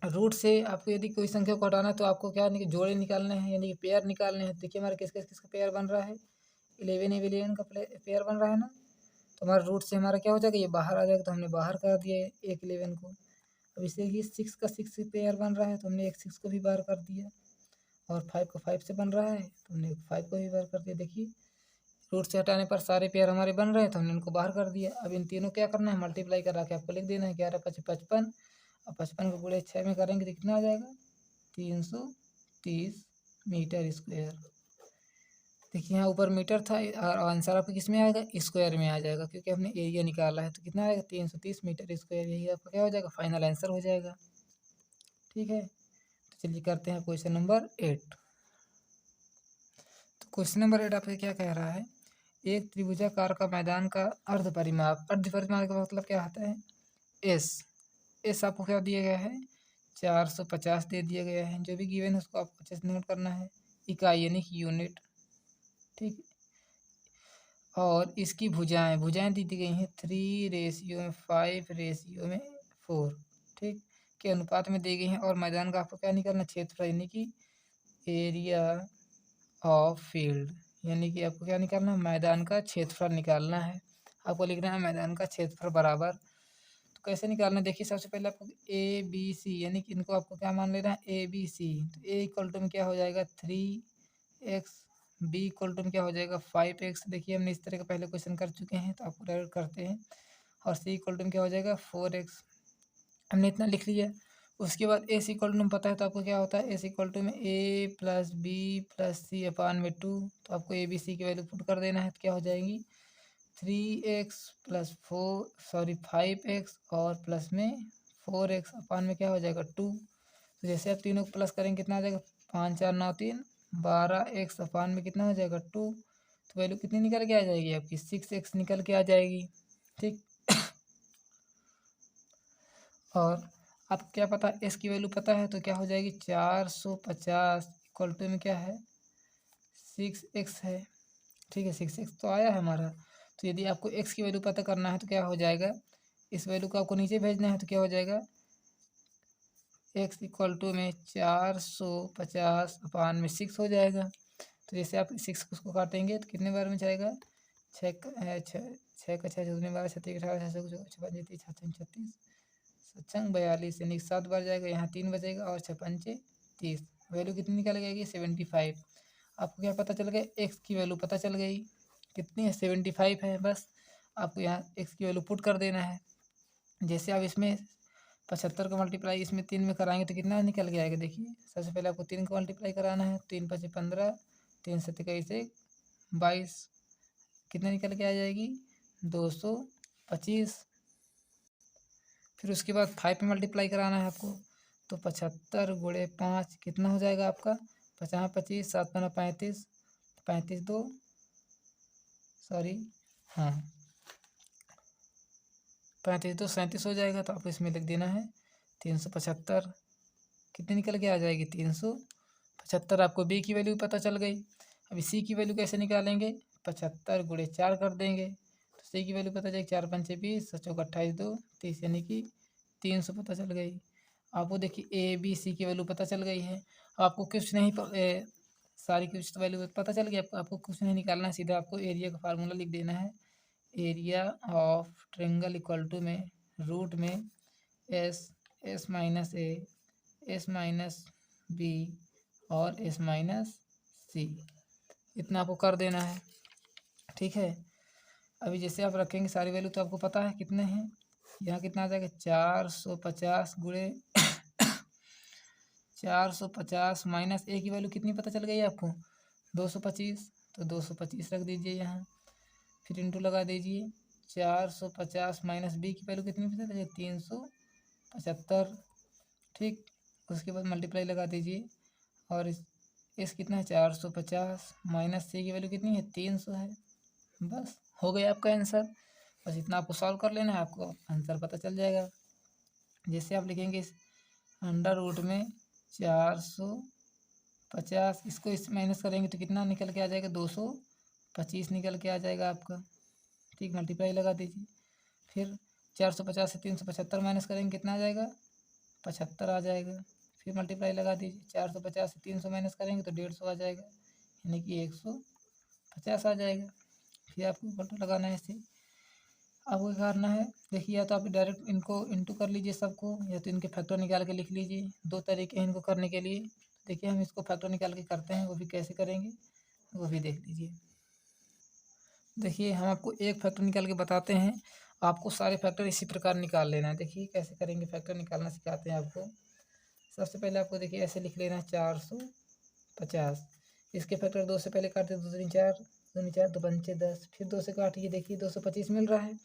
रूट से आपको यदि कोई संख्या को हटाना है तो आपको क्या जोड़े निकालने हैं, यानी कि पेयर निकालने हैं। देखिए हमारा किसका पेयर बन रहा है, 11 का पेयर बन रहा है ना, तो हमारा रूट से हमारा क्या हो जाएगा, ये बाहर आ जाएगा, तो हमने बाहर कर दिया एक 11 को। अब इसे ही 6 का 6 पेयर बन रहा है, तो हमने एक 6 को भी बाहर कर दिया। और 5 को 5 से बन रहा है तो हमने 5 को भी बाहर कर दिया। देखिए रूट से हटाने पर सारे पेयर हमारे बन रहे हैं तो हमने इनको बाहर कर दिया। अब इन तीनों क्या करना है, मल्टीप्लाई करा के आपको लिख देना है 11 × 5 = 55 और 55 को गुणे 6 में करेंगे तो कितना आ जाएगा 330 मीटर स्क्वायर। देखिए यहाँ ऊपर मीटर था और आंसर आपको किस में आएगा, स्क्वायर में आ जाएगा क्योंकि हमने एरिया निकाला है। तो कितना आएगा 330 मीटर स्क्वायर, यही आपका क्या हो जाएगा फाइनल आंसर हो जाएगा। ठीक है, तो चलिए करते हैं क्वेश्चन नंबर 8। तो क्वेश्चन नंबर 8 आपसे क्या कह रहा है, एक त्रिभुजाकार का मैदान का अर्ध परिमाप का मतलब क्या होता है, एस आपको क्या दिया गया है 450 दे दिया गया है। जो भी गिवन है उसको आपको अच्छे से नोट करना है, इकाई यानी कि यूनिट। ठीक, और इसकी भुजाएं दी गई हैं 3:5:4 ठीक के अनुपात में दी गई हैं। और मैदान का आपको क्या निकालना, क्षेत्रफल यानी कि एरिया ऑफ फील्ड, यानी कि आपको क्या निकालना है, मैदान का क्षेत्रफल निकालना है। आपको लिखना है मैदान का क्षेत्रफल बराबर। तो कैसे निकालना है, देखिए सबसे पहले आपको ABC यानी कि इनको आपको क्या मान लेना है ABC। तो A में क्या हो जाएगा 3x, B क्या हो जाएगा 5x। देखिए हमने इस तरह का पहले क्वेश्चन कर चुके हैं तो आपको डायरेक्ट करते हैं। और C क्या हो जाएगा 4x, हमने इतना लिख लिया। उसके बाद AC पता है तो आपको क्या होता है AC में A + B + C/2। तो आपको ABC की वैल्यू पुट कर देना है तो क्या हो जाएगी 3x + 5x और प्लस में 4x अपान में क्या हो जाएगा 2। तो जैसे आप तीनों को प्लस करेंगे कितना आ जाएगा 5 4 9 3 12x अपान में कितना हो जाएगा 2। तो वैल्यू कितनी निकल के आ जाएगी आपकी 6x निकल के आ जाएगी। ठीक, और आपको क्या पता एस की वैल्यू पता है तो क्या हो जाएगी 450 में क्या है 6x है। ठीक है 6x तो आया है हमारा। तो यदि आपको x की वैल्यू पता करना है तो क्या हो जाएगा, इस वैल्यू को आपको नीचे भेजना है तो क्या हो जाएगा x में 450 अपान में 6 हो जाएगा। तो जैसे आप 6 उसको काटेंगे तो कितने बार में जाएगा 6 का 6 दूनी 12 36 18 56 30 36 सत्संग 42 यानी 7 बार जाएगा, यहाँ 3 बचेगा और 6 पंचे 30। वैल्यू कितनी निकल जाएगी 75। आपको क्या पता चल गया एक्स की वैल्यू पता चल गई कितनी है 75 है। बस आपको यहाँ एक्स की वैल्यू पुट कर देना है। जैसे आप इसमें 75 का मल्टीप्लाई इसमें 3 में कराएंगे तो कितना निकल के आएगा, देखिए सबसे पहले आपको 3 का मल्टीप्लाई कराना है 3 × 5 = 15 3 × 7 = 22 कितना निकल के आ जाएगी 225। फिर उसके बाद 5 पे मल्टीप्लाई कराना है आपको तो 75 × 5 कितना हो जाएगा आपका 50 25 7 × 35 35 2 हाँ 35 2 37 हो जाएगा। तो आपको इसमें लिख देना है 375 कितनी निकल के आ जाएगी 375। आपको बी की वैल्यू पता चल गई। अभी सी की वैल्यू कैसे निकालेंगे 75 × 4 कर देंगे तो सी की वैल्यू पता चलेगी 4 × 5 = 20 7 × 4 = 28 2 30 यानी कि 300 पता चल गई। आपको देखिए ए बी सी की वैल्यू पता चल गई है। आपको कुछ नहीं सारी कुछ तो वैल्यू पता चल गई। आपको कुछ नहीं निकालना है, सीधा आपको एरिया का फार्मूला लिख देना है। एरिया ऑफ ट्रायंगल = में रूट में S S minus A S minus B और एस माइनस सी, इतना आपको कर देना है। ठीक है, अभी जैसे आप रखेंगे सारी वैल्यू तो आपको पता है कितने हैं, यहाँ कितना आ जाएगा 450 गुणे 450 माइनस ए की वैल्यू कितनी पता चल गई आपको 225। तो 225 रख दीजिए यहाँ, फिर इंटू लगा दीजिए 450 माइनस बी की वैल्यू कितनी पता चली 375। ठीक, उसके बाद मल्टीप्लाई लगा दीजिए और इस कितना है 450 माइनस सी की वैल्यू कितनी है 300 है। बस हो गया आपका आंसर। बस इतना आपको सॉल्व कर लेना है, आपको आंसर पता चल जाएगा। जैसे आप लिखेंगे अंडर रूट में 450 इसको इस माइनस करेंगे तो कितना निकल के आ जाएगा 225 निकल के आ जाएगा आपका। ठीक, मल्टीप्लाई लगा दीजिए, फिर 450 से 375 माइनस करेंगे कितना आ जाएगा 75 आ जाएगा। फिर मल्टीप्लाई लगा दीजिए 450 से 300 माइनस करेंगे तो 150 आ जाएगा यानी कि 150 आ जाएगा। फिर आपको उल्टा लगाना है, इसे आपको क्या करना है देखिए, या तो आप डायरेक्ट इनको इंटू कर लीजिए सबको, या तो इनके फैक्टर निकाल के लिख लीजिए। दो तरीके हैं इनको करने के लिए। देखिए हम इसको फैक्टर निकाल के करते हैं, वो भी कैसे करेंगे वो भी देख लीजिए। देखिए हम आपको एक फैक्टर निकाल के बताते हैं, आपको सारे फैक्टर इसी प्रकार निकाल लेना है। देखिए कैसे करेंगे, फैक्टर निकालना सिखाते हैं आपको। सबसे पहले आपको देखिए ऐसे लिख लेना है 450। इसके फैक्टर 2 से पहले काटते, 2 दूनी 4, दूनी 4, 2 पंचे 10, फिर 2 से काटिए, देखिए 225 मिल रहा है।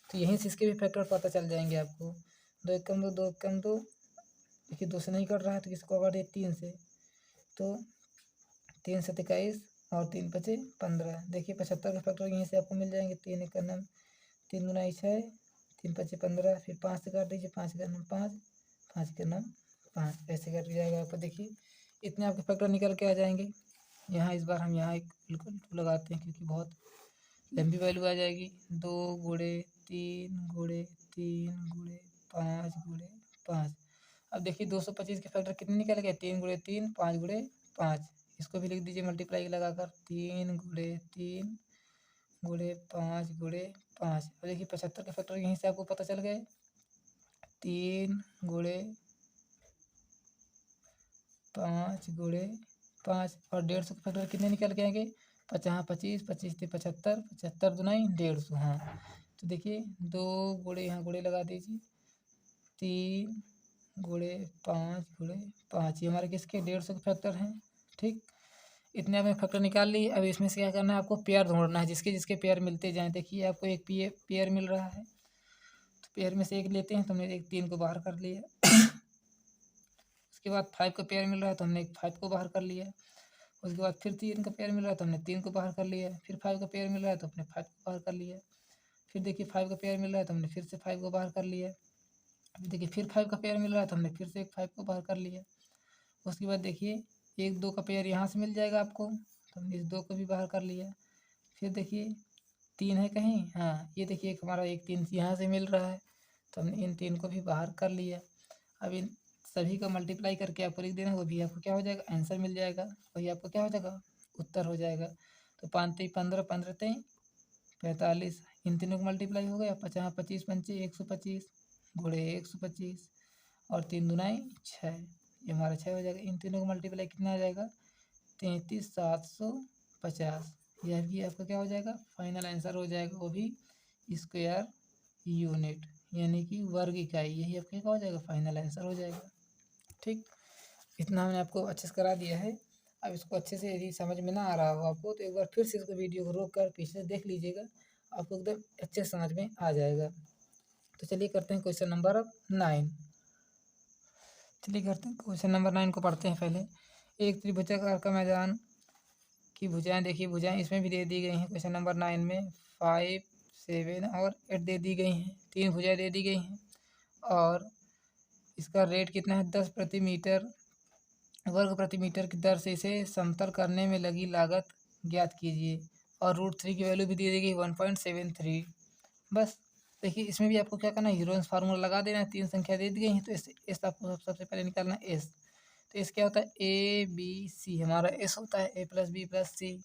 तो यहीं से इसके भी फैक्टर पता चल जाएंगे आपको। 2 एकम 2, 2 एकम 2, देखिए 2 से नहीं कट रहा है तो किसको काटिए 3 से, तो 3 7 21 और 3 5 15। देखिए 75 के फैक्टर यहीं से आपको मिल जाएंगे। 3 एक नम 3 दूना 6, 3 5 15, फिर 5 से काट दीजिए, 5 का नम 5, 5 का नम 5, ऐसे कट जाएगा आपको। देखिए इतने आपके फैक्टर निकल के आ जाएंगे। यहाँ इस बार हम यहाँ एक बिल्कुल लगाते हैं क्योंकि बहुत लंबी वैल्यू आ जाएगी। 2 गुणे 3 गुणे 3 गुणे 5 गुणे 5। अब देखिए 225 के फैक्टर कितने निकल गए, 3 गुणे 3, 5 गुणे 5। इसको भी लिख दीजिए मल्टीप्लाई लगाकर, 3 गुणे 3 गुणे 5 गुणे 5। और देखिए 75 के फैक्टर यहीं से आपको पता चल गए, 3 गुणे 5 गुणे 5। और 150 के फैक्टर कितने निकल के आएंगे, 50 25 25 से 75, 75 दुनाई 150। हाँ तो देखिए 2 गुणे यहाँ गुणे लगा दीजिए, 3 गुणे 5 गुणे 5, ये हमारे किसके 150 के फैक्टर हैं। ठीक, इतने आपने फैक्टर निकाल लिए। अब इसमें से क्या करना है, आपको पेयर ढूंढना है, जिसके जिसके पेयर मिलते जाएँ। देखिए आपको एक पेयर मिल रहा है, तो पेयर में से एक लेते हैं, तो हमने एक 3 को बाहर कर लिया। उसके बाद 5 का पेयर मिल रहा है तो हमने एक 5 को बाहर कर लिया। उसके बाद फिर 3 का पेयर मिल रहा है तो हमने 3 को बाहर कर लिया। फिर 5 का पेयर मिल रहा है तो हमने 5 को बाहर कर लिया। फिर देखिए 5 का पेयर मिल रहा है तो हमने फिर से 5 को बाहर कर लिया। अभी देखिए फिर 5 का पेयर मिल रहा है तो हमने फिर से एक 5 को बाहर कर लिया। उसके बाद देखिए 1 2 का पेयर यहाँ से मिल जाएगा आपको, तो हमने इस 2 को भी बाहर कर लिया। फिर देखिए 3 है कहीं, हाँ ये देखिए एक हमारा एक 3 यहाँ से मिल रहा है, तो हमने इन 3 को भी बाहर कर लिया। अब इन सभी का मल्टीप्लाई करके आपको लिख देना, वो भी आपको क्या हो जाएगा, आंसर मिल जाएगा, वही आपको क्या हो जाएगा, उत्तर हो जाएगा। तो 5 3 15, 15 3 45, इन तीनों को मल्टीप्लाई हो गया, 50 25 पंचे 125 गुणे 125 और 3 दुनाई 6, ये हमारा 6 हो जाएगा। इन तीनों को मल्टीप्लाई कितना आ जाएगा, 33,750। यह भी आपका क्या हो जाएगा, फाइनल आंसर हो जाएगा, वो भी स्क्वायर यूनिट यानी कि वर्ग इकाई, यही आपका क्या हो जाएगा, फाइनल आंसर हो जाएगा। ठीक, इतना हमने आपको अच्छे से करा दिया है। अब इसको अच्छे से यदि समझ में ना आ रहा हो आपको, तो एक बार फिर से इसको वीडियो को रोक कर पीछे से देख लीजिएगा, आपको एकदम अच्छे से समझ में आ जाएगा। तो चलिए करते हैं क्वेश्चन नंबर अब 9। चलिए करते हैं क्वेश्चन नंबर 9 को पढ़ते हैं पहले। एक त्रिभुजाकार का मैदान की भुजाएं, देखिए भुजाएं इसमें भी दे दी गई हैं क्वेश्चन नंबर 9 में, 5 7 और 8 दे दी गई हैं, 3 भुजाएं दे दी गई हैं। और इसका रेट कितना है, 10 प्रति मीटर वर्ग प्रति मीटर की दर से इसे समतल करने में लगी लागत ज्ञात कीजिए। और √3 की वैल्यू भी दी गई 1.73। बस देखिए इसमें भी आपको क्या करना है, हीरोइंस फार्मूला लगा देना है। 3 संख्या दे दी गई हैं तो एस आपको सबसे पहले निकालना है एस। तो एस क्या होता है, ए बी सी, हमारा एस होता है a + b + c।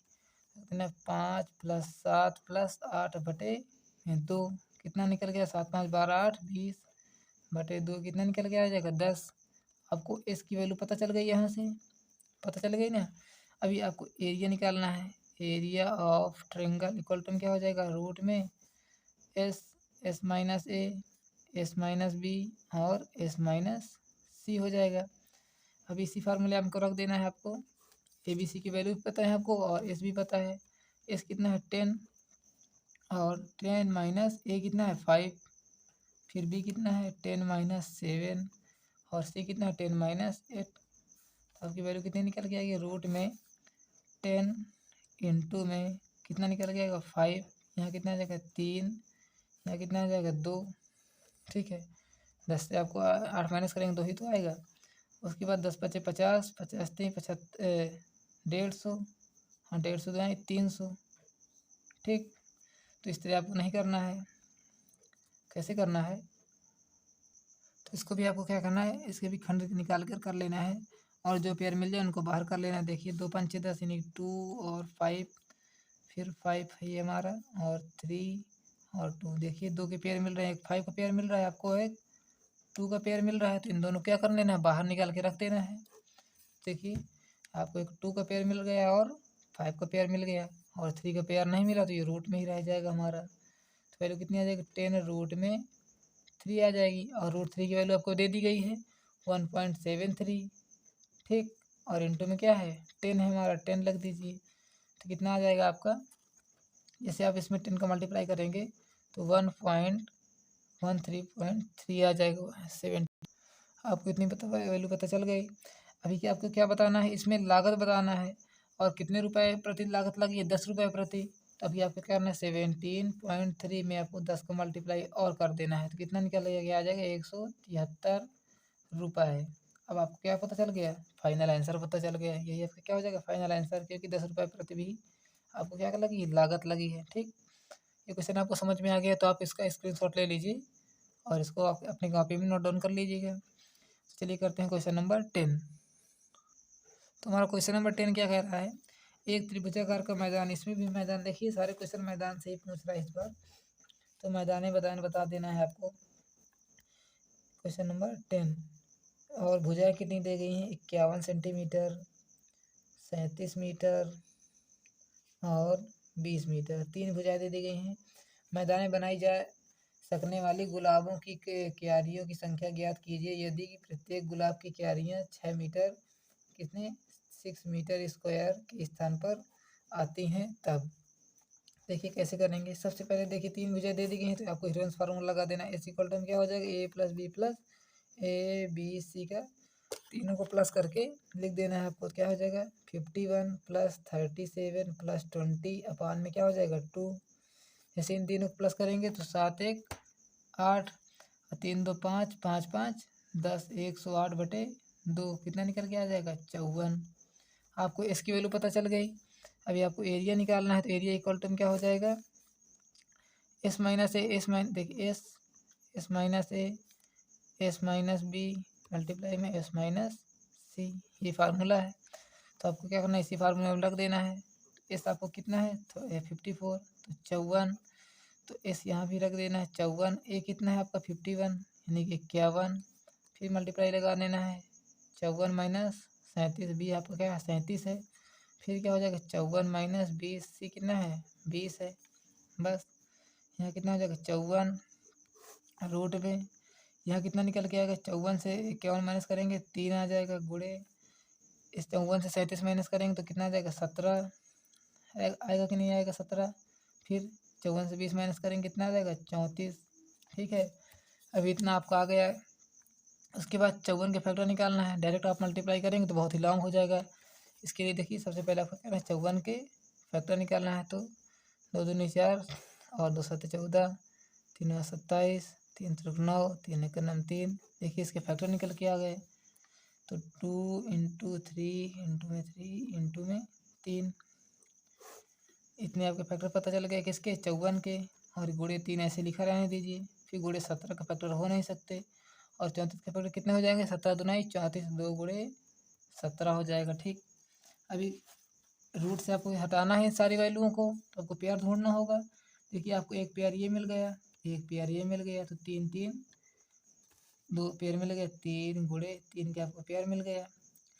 5 + 7 + 8 बटे 2, कितना निकल गया, 7 5 12 8 20 बटे 2, कितना निकल गया आ जाएगा 10। आपको एस की वैल्यू पता चल गई, यहाँ से पता चल गई ना। अभी आपको एरिया निकालना है, area of triangle equal to क्या हो जाएगा, रूट में S S minus A S minus B और एस माइनस सी हो जाएगा। अब इसी फार्मूले आपको रख देना है। आपको ए बी सी की वैल्यू भी पता है आपको और एस भी पता है। एस कितना है 10 और 10 माइनस ए कितना है 5, फिर बी कितना है 10 माइनस 7 और सी कितना है 10 माइनस 8। तो आपकी वैल्यू कितनी निकल के आएगी, रूट में 10 इंटू में कितना निकल के आएगा 5, यहाँ कितना आ जाएगा 3, यहाँ कितना आ जाएगा 2। ठीक है, 10 से आपको 8 माइनस करेंगे 2 ही तो आएगा। उसके बाद 10 × 5 = 50, 50 3 75 150 और 150 2 300। ठीक, तो इस तरह आपको नहीं करना है, कैसे करना है, तो इसको भी आपको क्या करना है, इसके भी खंड निकाल कर लेना है और जो पेयर मिल जाए उनको बाहर कर लेना है। देखिए 2 5 6 10 यानी 2 और 5, फिर 5 है ये हमारा और 3 और 2। देखिए 2 के पेयर मिल रहे हैं, एक 5 का पेयर मिल रहा है आपको, एक 2 का पेयर मिल रहा है, तो इन दोनों क्या कर लेना है, बाहर निकाल के रख देना है। देखिए आपको एक 2 का पेयर मिल गया और 5 का पेयर मिल गया, और 3 का पेयर नहीं मिला तो ये रूट में ही रह जाएगा हमारा। तो वैल्यू कितनी आ जाएगी, 10 रूट में 3 आ जाएगी, और रूट 3 की वैल्यू आपको दे दी गई है 1.73, ठीक। और इंटू में क्या है, 10 है हमारा, 10 लग दीजिए। तो कितना आ जाएगा आपका, जैसे आप इसमें 10 का मल्टीप्लाई करेंगे तो 1.13.3 आ जाएगा 7। आपको इतनी पता वैल्यू पता चल गई। अभी क्या आपको क्या बताना है, इसमें लागत बताना है, और कितने रुपए प्रति लागत लगी है, 10 रुपये प्रति। तो अभी आपको क्या करना है, 17.3 में आपको 10 का मल्टीप्लाई और कर देना है, तो कितना निकल आ जाएगा 173 रुपये। अब आपको क्या पता चल गया, फाइनल आंसर पता चल गया। यही आपका क्या हो जाएगा, फाइनल आंसर, क्योंकि 10 रुपये प्रति भी आपको क्या लगी, लागत लगी है, ठीक। ये क्वेश्चन आपको समझ में आ गया तो आप इसका स्क्रीनशॉट ले लीजिए और इसको आप अपनी कॉपी में नोट डाउन कर लीजिएगा। चलिए करते हैं क्वेश्चन नंबर 10। तो हमारा क्वेश्चन नंबर 10 क्या कह रहा है, एक त्रिभुजाकार का मैदान, इसमें भी मैदान देखिए, सारे क्वेश्चन मैदान से ही पूछ रहा है इस बार, तो मैदान बता देना है आपको। क्वेश्चन नंबर 10, और भुजाएं कितनी दी गई हैं, 51 सेंटीमीटर, 37 मीटर और 20 मीटर, 3 भुजाएं दे दी गई हैं। मैदान बनाई जा सकने वाली गुलाबों की क्यारियों की संख्या ज्ञात कीजिए यदि प्रत्येक गुलाब की क्यारियाँ 6 मीटर कितने 6 मीटर स्क्वायर के स्थान पर आती हैं तब। देखिए कैसे करेंगे, सबसे पहले देखिए 3 भुजाएं दे दी गई हैं तो आपको हिरोन्स फार्मूला लगा देना। एस इक्वल टू क्या हो जाएगा, A plus B plus A B C का तीनों को प्लस करके लिख देना है आपको। क्या हो जाएगा 51 प्लस 37 प्लस 20 अपान में क्या हो जाएगा 2। जैसे इन तीनों को प्लस करेंगे तो 7 1 8 और 3 2 5 5 5 10 108/2 कितना निकल के आ जाएगा 54। आपको इसकी वैल्यू पता चल गई। अभी आपको एरिया निकालना है तो एरिया इक्वल टू क्या हो जाएगा, S minus A S minus देखिए S minus A S minus B multiply में एस माइनस सी, ये फार्मूला है। तो आपको क्या करना है, इसी फार्मूला में रख देना है। एस आपको कितना है तो 54, तो 54, तो एस यहाँ भी रख देना है 54। ए कितना है आपका 51 यानी कि 51, फिर मल्टीप्लाई लगा देना है 54 माइनस 37, बी आपका क्या है 37 है, फिर क्या हो जाएगा 54 माइनस 20, सी कितना है 20 है। बस यहाँ कितना हो जाएगा 54 रूट में, यहाँ कितना निकल के आएगा 54 से 51 माइनस करेंगे 3 आ जाएगा, गुणे इस 54 से 37 माइनस करेंगे तो कितना आ जाएगा 17 आएगा कि नहीं आएगा 17। फिर 54 से 20 माइनस करेंगे कितना आ जाएगा 34, ठीक है। अभी इतना आपका आ गया है। उसके बाद 54 के फैक्टर निकालना है, डायरेक्ट आप मल्टीप्लाई करेंगे तो बहुत ही लॉन्ग हो जाएगा। इसके लिए देखिए सबसे पहले आपको क्या है 54 के फैक्टर निकालना है, तो 2 दूनी 4 और 2 7 14, 3 27, 3 3 9, 3 1 3। देखिए इसके फैक्टर निकल के आ गए, तो 2 इंटू 3 इंटू में 3 इंटू में 3, इतने आपके फैक्टर पता चल गए किसके 54 के। और गुणे 3 ऐसे लिखा रहने दीजिए, फिर गुणे 17 का फैक्टर हो नहीं सकते, और 34 के फैक्टर कितने हो जाएंगे 17 दुनाई 34, 2 गुणे 17 हो जाएगा, ठीक। अभी रूट से आपको हटाना है सारी वैल्यूओं को, तो आपको पेयर ढूंढना होगा। देखिए आपको एक पेयर ये मिल गया, एक पेयर ये मिल गया, तो 3 3 2 पेयर मिल गए, 3 गुणे 3 के आपको पेयर मिल गया।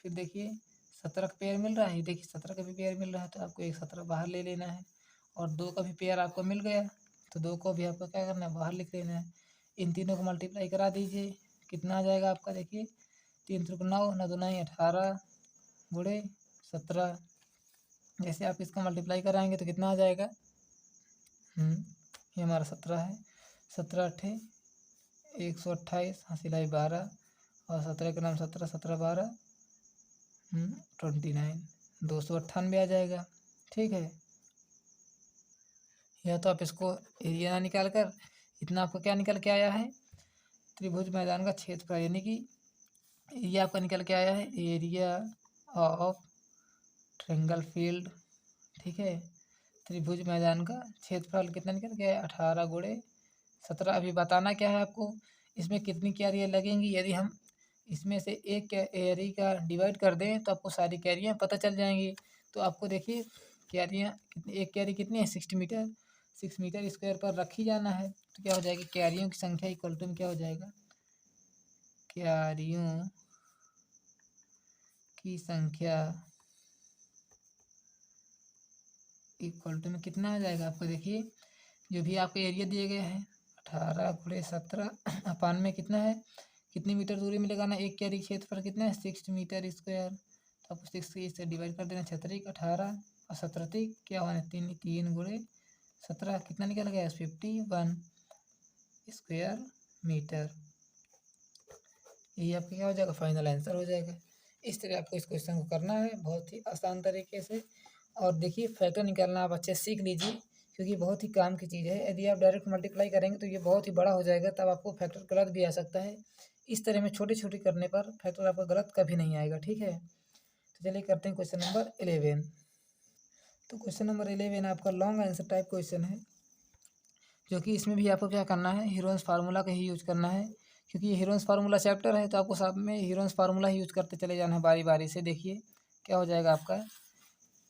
फिर देखिए 17 का पेयर मिल रहा है, देखिए 17 का भी पेयर मिल रहा है, तो आपको एक 17 बाहर ले लेना है, और 2 का भी पेयर आपको मिल गया, तो 2 को भी आपको क्या करना है बाहर लिख लेना है। इन तीनों को मल्टीप्लाई करा दीजिए, कितना आ जाएगा आपका, देखिए 3 3 9 9 2 18 गुणे 17। जैसे आप इसका मल्टीप्लाई कराएंगे तो कितना आ जाएगा, ये हमारा 17 है, 17 अट्ठे 128, हासिलाई 12, और 17 के नाम 17 17 12 29, 298 आ जाएगा, ठीक है। या तो आप इसको एरिया ना निकाल कर, इतना आपको क्या निकल के आया है, त्रिभुज मैदान का क्षेत्रफल, यानी कि एरिया आपका निकल के आया है, एरिया ऑफ ट्रायंगल फील्ड, ठीक है। त्रिभुज मैदान का क्षेत्रफल कितना निकल गया है 18 गुणे 17। अभी बताना क्या है आपको, इसमें कितनी क्यारियाँ लगेंगी। यदि हम इसमें से एक क्यारी का डिवाइड कर दें तो आपको सारी क्यारियाँ पता चल जाएंगी। तो आपको देखिए क्यारियाँ कितनी, एक क्यारी कितनी है 60 मीटर, 6 मीटर स्क्वायर पर रखी जाना है, तो क्या हो जाएगी क्यारियों की संख्या इक्वल टू में क्या हो जाएगा, क्यारियों की संख्या इक्वल टू में कितना आ जाएगा आपको, देखिए जो भी आपको एरिया दिए गए हैं 18 × 17 अपान में कितना है, कितनी मीटर दूरी में लगाना, एक क्यारी क्षेत्रफल कितना है 6 मीटर स्क्वायर। तो आपको 6 से डिवाइड कर देना, 6 18 और 17 क्या होना, 3 × 17 कितना निकल गया 51 स्क्वायर मीटर। यही आपका क्या हो जाएगा, फाइनल आंसर हो जाएगा। इस तरह आपको इस क्वेश्चन को करना है बहुत ही आसान तरीके से। और देखिए फैक्टर निकालना आप अच्छे सीख लीजिए, क्योंकि बहुत ही काम की चीज़ है। यदि आप डायरेक्ट मल्टीप्लाई करेंगे तो ये बहुत ही बड़ा हो जाएगा, तब आपको फैक्टर गलत भी आ सकता है। इस तरह में छोटी छोटी करने पर फैक्टर आपका गलत कभी नहीं आएगा, ठीक है। तो चलिए करते हैं क्वेश्चन नंबर 11। तो क्वेश्चन नंबर 11 आपका लॉन्ग आंसर टाइप क्वेश्चन है, जो कि इसमें भी आपको क्या करना है, हीरोन्स फार्मूला का ही यूज करना है, क्योंकि ये हीरोन्स फार्मूला चैप्टर है, तो आपको साथ में हीरोन्स फार्मूला ही यूज करते चले जाना है बारी बारी से। देखिए क्या हो जाएगा आपका,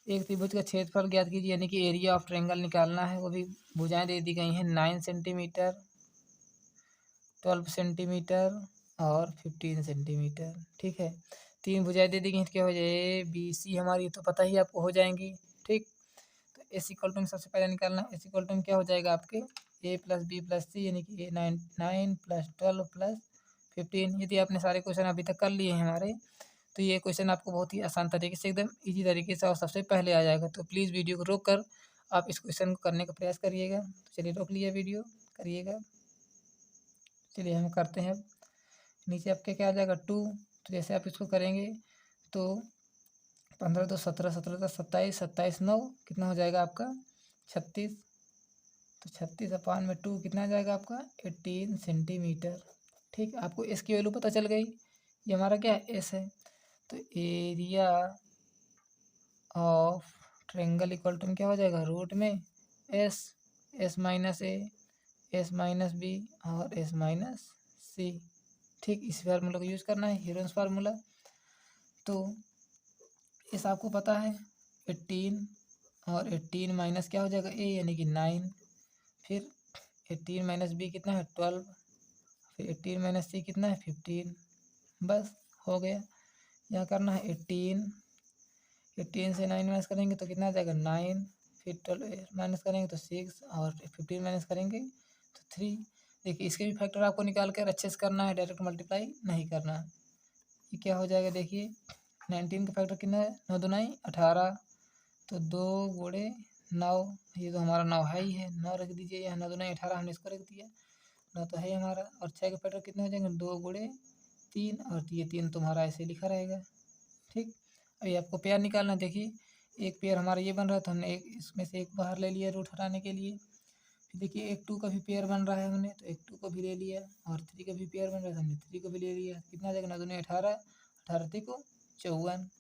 एक त्रिभुज का क्षेत्रफल ज्ञात कीजिए, यानी कि एरिया ऑफ ट्रायंगल निकालना है। वो भी भुजाएं दे दी गई हैं 9 सेंटीमीटर, 12 सेंटीमीटर और 15 सेंटीमीटर, ठीक है। 3 भुजाएं दे दी गई हैं, तो क्या हो जाए ए बी सी, हमारी तो पता ही आपको हो जाएंगी, ठीक। तो एस इक्वल टू में सबसे पहले निकालना, एस इक्वल टू में क्या हो जाएगा आपके ए प्लस बी प्लस सी, यानी कि ए 9 प्लस 12 प्लस 15। यदि आपने सारे क्वेश्चन अभी तक कर लिए हैं हमारे, तो ये क्वेश्चन आपको बहुत ही आसान तरीके से, एकदम इजी तरीके से और सबसे पहले आ जाएगा। तो प्लीज़ वीडियो को रोक कर आप इस क्वेश्चन को करने का प्रयास करिएगा। तो चलिए रोक लिया वीडियो, करिएगा। चलिए हम करते हैं। नीचे आपके क्या आ जाएगा 2। तो जैसे आप इसको करेंगे तो 15 2 17, 17 10 27, 27 9 कितना हो जाएगा आपका 36। तो 36 अपान में 2 कितना आ जाएगा आपका 18 सेंटीमीटर, ठीक। आपको एस की वैल्यू पता चल गई, ये हमारा क्या है एस है। तो area of triangle equal to क्या हो जाएगा, रूट में S, S minus A, S minus B और एस माइनस सी, ठीक। इस फार्मूला को यूज़ करना है, हीरोन्स फार्मूला। तो एस आपको पता है 18, और 18 माइनस क्या हो जाएगा ए, यानी कि 9, फिर 18 माइनस बी कितना है 12, फिर 18 माइनस सी कितना है 15। बस हो गया। यहाँ करना है 18 से 9 माइनस करेंगे तो कितना आ जाएगा 9, फिर 12 माइनस करेंगे तो 6, और 15 माइनस करेंगे तो 3। देखिए इसके भी फैक्टर आपको निकाल कर अच्छे से करना है, डायरेक्ट मल्टीप्लाई नहीं करना। ये क्या हो जाएगा, देखिए 19 का फैक्टर कितना है 9 2 18, तो 2 गुणे 9, ये तो हमारा 9 है ही है, 9 रख दीजिए यहाँ, 9 2 18 हमने इसको रख दिया, 9 तो है हमारा। और 6 का फैक्टर कितने हो जाएंगे 2 गुणे 3, और ये 3 तुम्हारा ऐसे लिखा रहेगा, ठीक। अभी आपको पेयर निकालना, देखिए एक पेयर हमारा ये बन रहा था, हमने एक इसमें से एक बाहर ले लिया रूट हटाने के लिए। फिर देखिए एक 2 का भी पेयर बन रहा है हमने, तो एक 2 को भी ले लिया, और 3 का भी पेयर बन रहा था, हमने 3 को भी ले लिया। कितना आ जाएगा 9 2 18, 18 3 को 54,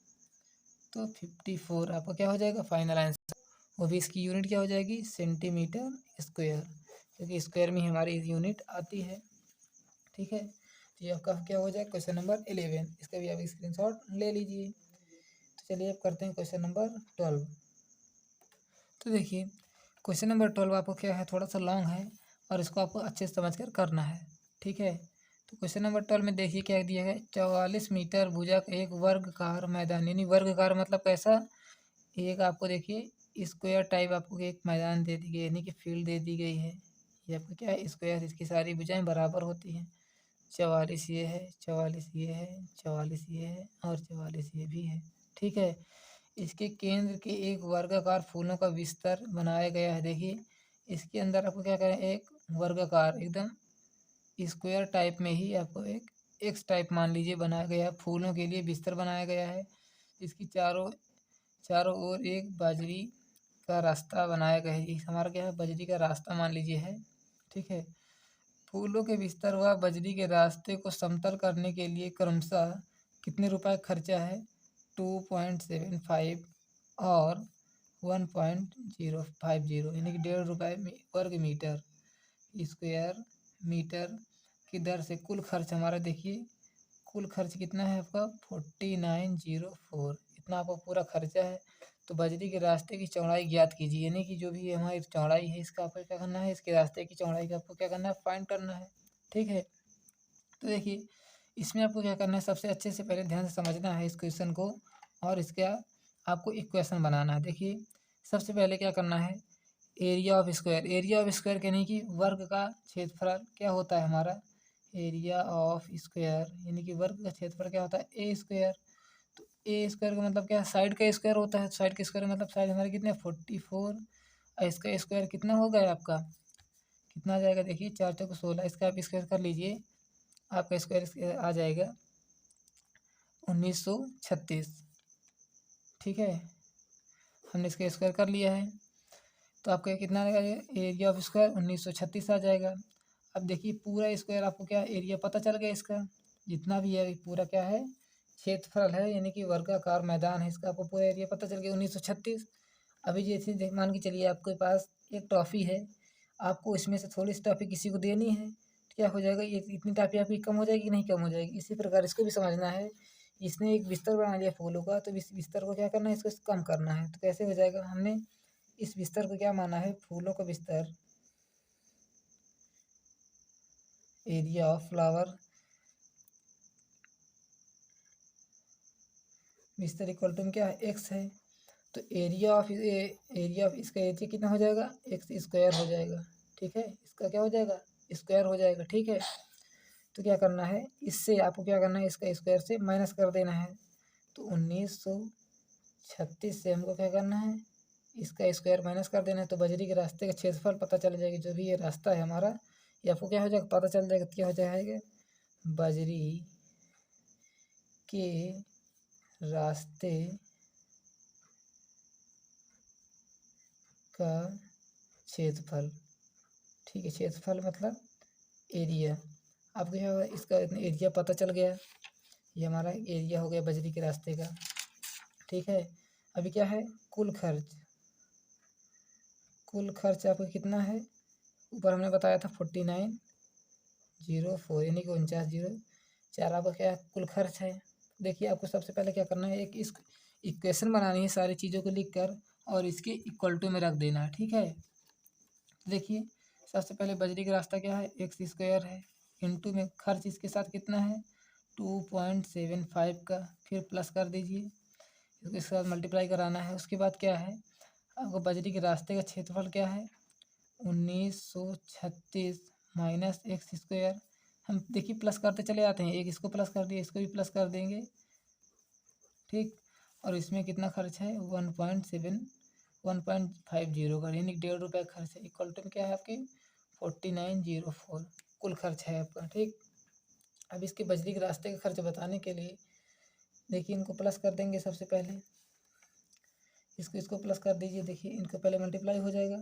तो 54 आपका क्या हो जाएगा फाइनल आंसर। वो भी इसकी यूनिट क्या हो जाएगी सेंटीमीटर स्क्वायर, क्योंकि स्क्वायर में हमारी यूनिट आती है, ठीक है। तो ये आपका क्या हो जाएगा क्वेश्चन नंबर 11, इसका भी आप स्क्रीनशॉट ले लीजिए। तो चलिए अब करते हैं क्वेश्चन नंबर 12। तो देखिए क्वेश्चन नंबर 12 आपको क्या है, थोड़ा सा लॉन्ग है, और इसको आपको अच्छे से समझ कर करना है, ठीक है। तो क्वेश्चन नंबर 12 में देखिए क्या दिया है, 44 मीटर भुजा का एक वर्गाकार मैदान, यानी वर्गाकार मतलब कैसा, एक आपको देखिए स्क्वायर टाइप आपको एक मैदान दे दी गई, यानी कि फील्ड दे दी गई है। ये आपको क्या है स्क्वायर, इसकी सारी भुजाएं बराबर होती हैं। 44 ये है, 44 ये है, 44 ये है, और 44 ये भी है, ठीक है। इसके केंद्र के एक वर्गाकार फूलों का विस्तार बनाया गया है। देखिए इसके अंदर आपको क्या करें, एक वर्गाकार एकदम स्क्वायर टाइप में ही आपको एक एक्स टाइप मान लीजिए बनाया गया है, फूलों के लिए बिस्तर बनाया गया है। इसकी चारों चारों ओर एक बजरी का रास्ता बनाया गया है, एक हमारा क्या है बजरी का रास्ता मान लीजिए है, ठीक है। फूलों के बिस्तर व बजरी के रास्ते को समतल करने के लिए क्रमशः कितने रुपए खर्चा है, 2.75 और 1.050, यानी कि 1.5 रुपये वर्ग मीटर स्क्वायर मीटर की दर से कुल खर्च हमारा, देखिए कुल खर्च कितना है आपका 4904, इतना आपका पूरा खर्चा है। तो बजरी के रास्ते की चौड़ाई ज्ञात कीजिए, यानी कि जो भी हमारी चौड़ाई है इसका आपको क्या करना है, इसके रास्ते की चौड़ाई का आपको क्या करना है फाइंड करना है, ठीक है। तो देखिए इसमें आपको क्या करना है, सबसे अच्छे से पहले ध्यान से समझना है इस क्वेश्चन को, और इसका आपको इक्वेशन बनाना है। देखिए सबसे पहले क्या करना है, area of square. Area of square यानी कि वर्ग का क्षेत्रफल क्या होता है हमारा, एरिया ऑफ स्क्वायर यानी कि वर्ग का क्षेत्रफल क्या होता है, ए स्क्वायर। तो ए स्क्वायर का मतलब क्या है, साइड का स्क्वायर होता है। साइड का स्क्वायर मतलब साइड हमारे कितने 44, और इसका स्क्वायर कितना हो गया आपका, कितना आ जाएगा, देखिए 4 चौक 16, इसका आप स्क्वायर कर लीजिए, आपका स्क्वायर आ जाएगा 1936। ठीक है, हमने इसका स्क्वायर कर लिया है, तो आपका कितना आएगा, एरिया ऑफ स्क्वायर 1936 आ जाएगा। अब देखिए पूरा स्क्वायर आपको क्या एरिया पता चल गया, इसका जितना भी है पूरा क्या है, क्षेत्रफल है, यानी कि वर्गाकार मैदान है, इसका आपको पूरा एरिया पता चल गया 1936। अभी जैसे मान के चलिए आपके पास एक टॉफ़ी है, आपको इसमें से थोड़ी सी टॉफ़ी किसी को देनी है, तो क्या हो जाएगा, ये इतनी टॉफ़ी आपकी कम हो जाएगी कि नहीं कम हो जाएगी। इसी प्रकार इसको भी समझना है, इसने एक बिस्तर बना लिया फूलों का, तो इस बिस्तर को क्या करना है, इसको कम करना है। तो कैसे हो जाएगा, हमने इस बिस्तर को क्या माना है, फूलों का बिस्तर, एरिया ऑफ फ्लावर बिस्तर इक्वल टू क्या है, एक्स है। तो एरिया ऑफ इसका एरिया कितना हो जाएगा, एक्स स्क्वायर हो जाएगा। ठीक है, इसका क्या हो जाएगा, स्क्वायर हो जाएगा। ठीक है, तो क्या करना है, इससे आपको क्या करना है, इसका स्क्वायर से माइनस कर देना है। तो 1936 से हमको क्या करना है, इसका स्क्वायर माइनस कर देना है। तो बजरी के रास्ते का क्षेत्रफल पता चल जाएगा, जो भी ये रास्ता है हमारा, ये आपको क्या हो जाएगा, पता चल जाएगा, क्या हो जाएगा, बजरी के रास्ते का क्षेत्रफल। ठीक है, क्षेत्रफल मतलब एरिया। आपको क्या होगा, इसका एरिया पता चल गया, ये हमारा एरिया हो गया बजरी के रास्ते का। ठीक है, अभी क्या है, कुल खर्च। कुल खर्च आपका कितना है, ऊपर हमने बताया था 4904 यानी कि 4904 आपका क्या कुल खर्च है। देखिए आपको सबसे पहले क्या करना है, एक इस इक्वेशन बनानी है सारी चीज़ों को लिखकर, और इसके इक्वल टू में रख देना है। ठीक है, देखिए सबसे पहले बजरी का रास्ता क्या है, एक्स स्क्वायर है, इंटू में खर्च इसके साथ कितना है 2.75 का, फिर प्लस कर दीजिए, इसके साथ मल्टीप्लाई कराना है। उसके बाद क्या है, आपको बजरी के रास्ते का क्षेत्रफल क्या है 1936 माइनस एक्स स्क्वायर। हम देखिए प्लस करते चले आते हैं, एक इसको प्लस कर दिए, इसको भी प्लस कर देंगे। ठीक, और इसमें कितना खर्च है 1.50 का, यानी 1.5 रुपये खर्च है, इक्वल टू क्या है आपके 4904 कुल खर्च है आपका। ठीक, अब इसके बजरी के रास्ते का खर्च बताने के लिए देखिए इनको प्लस कर देंगे, सबसे पहले इसको प्लस कर दीजिए, देखिए इनको पहले मल्टीप्लाई हो जाएगा,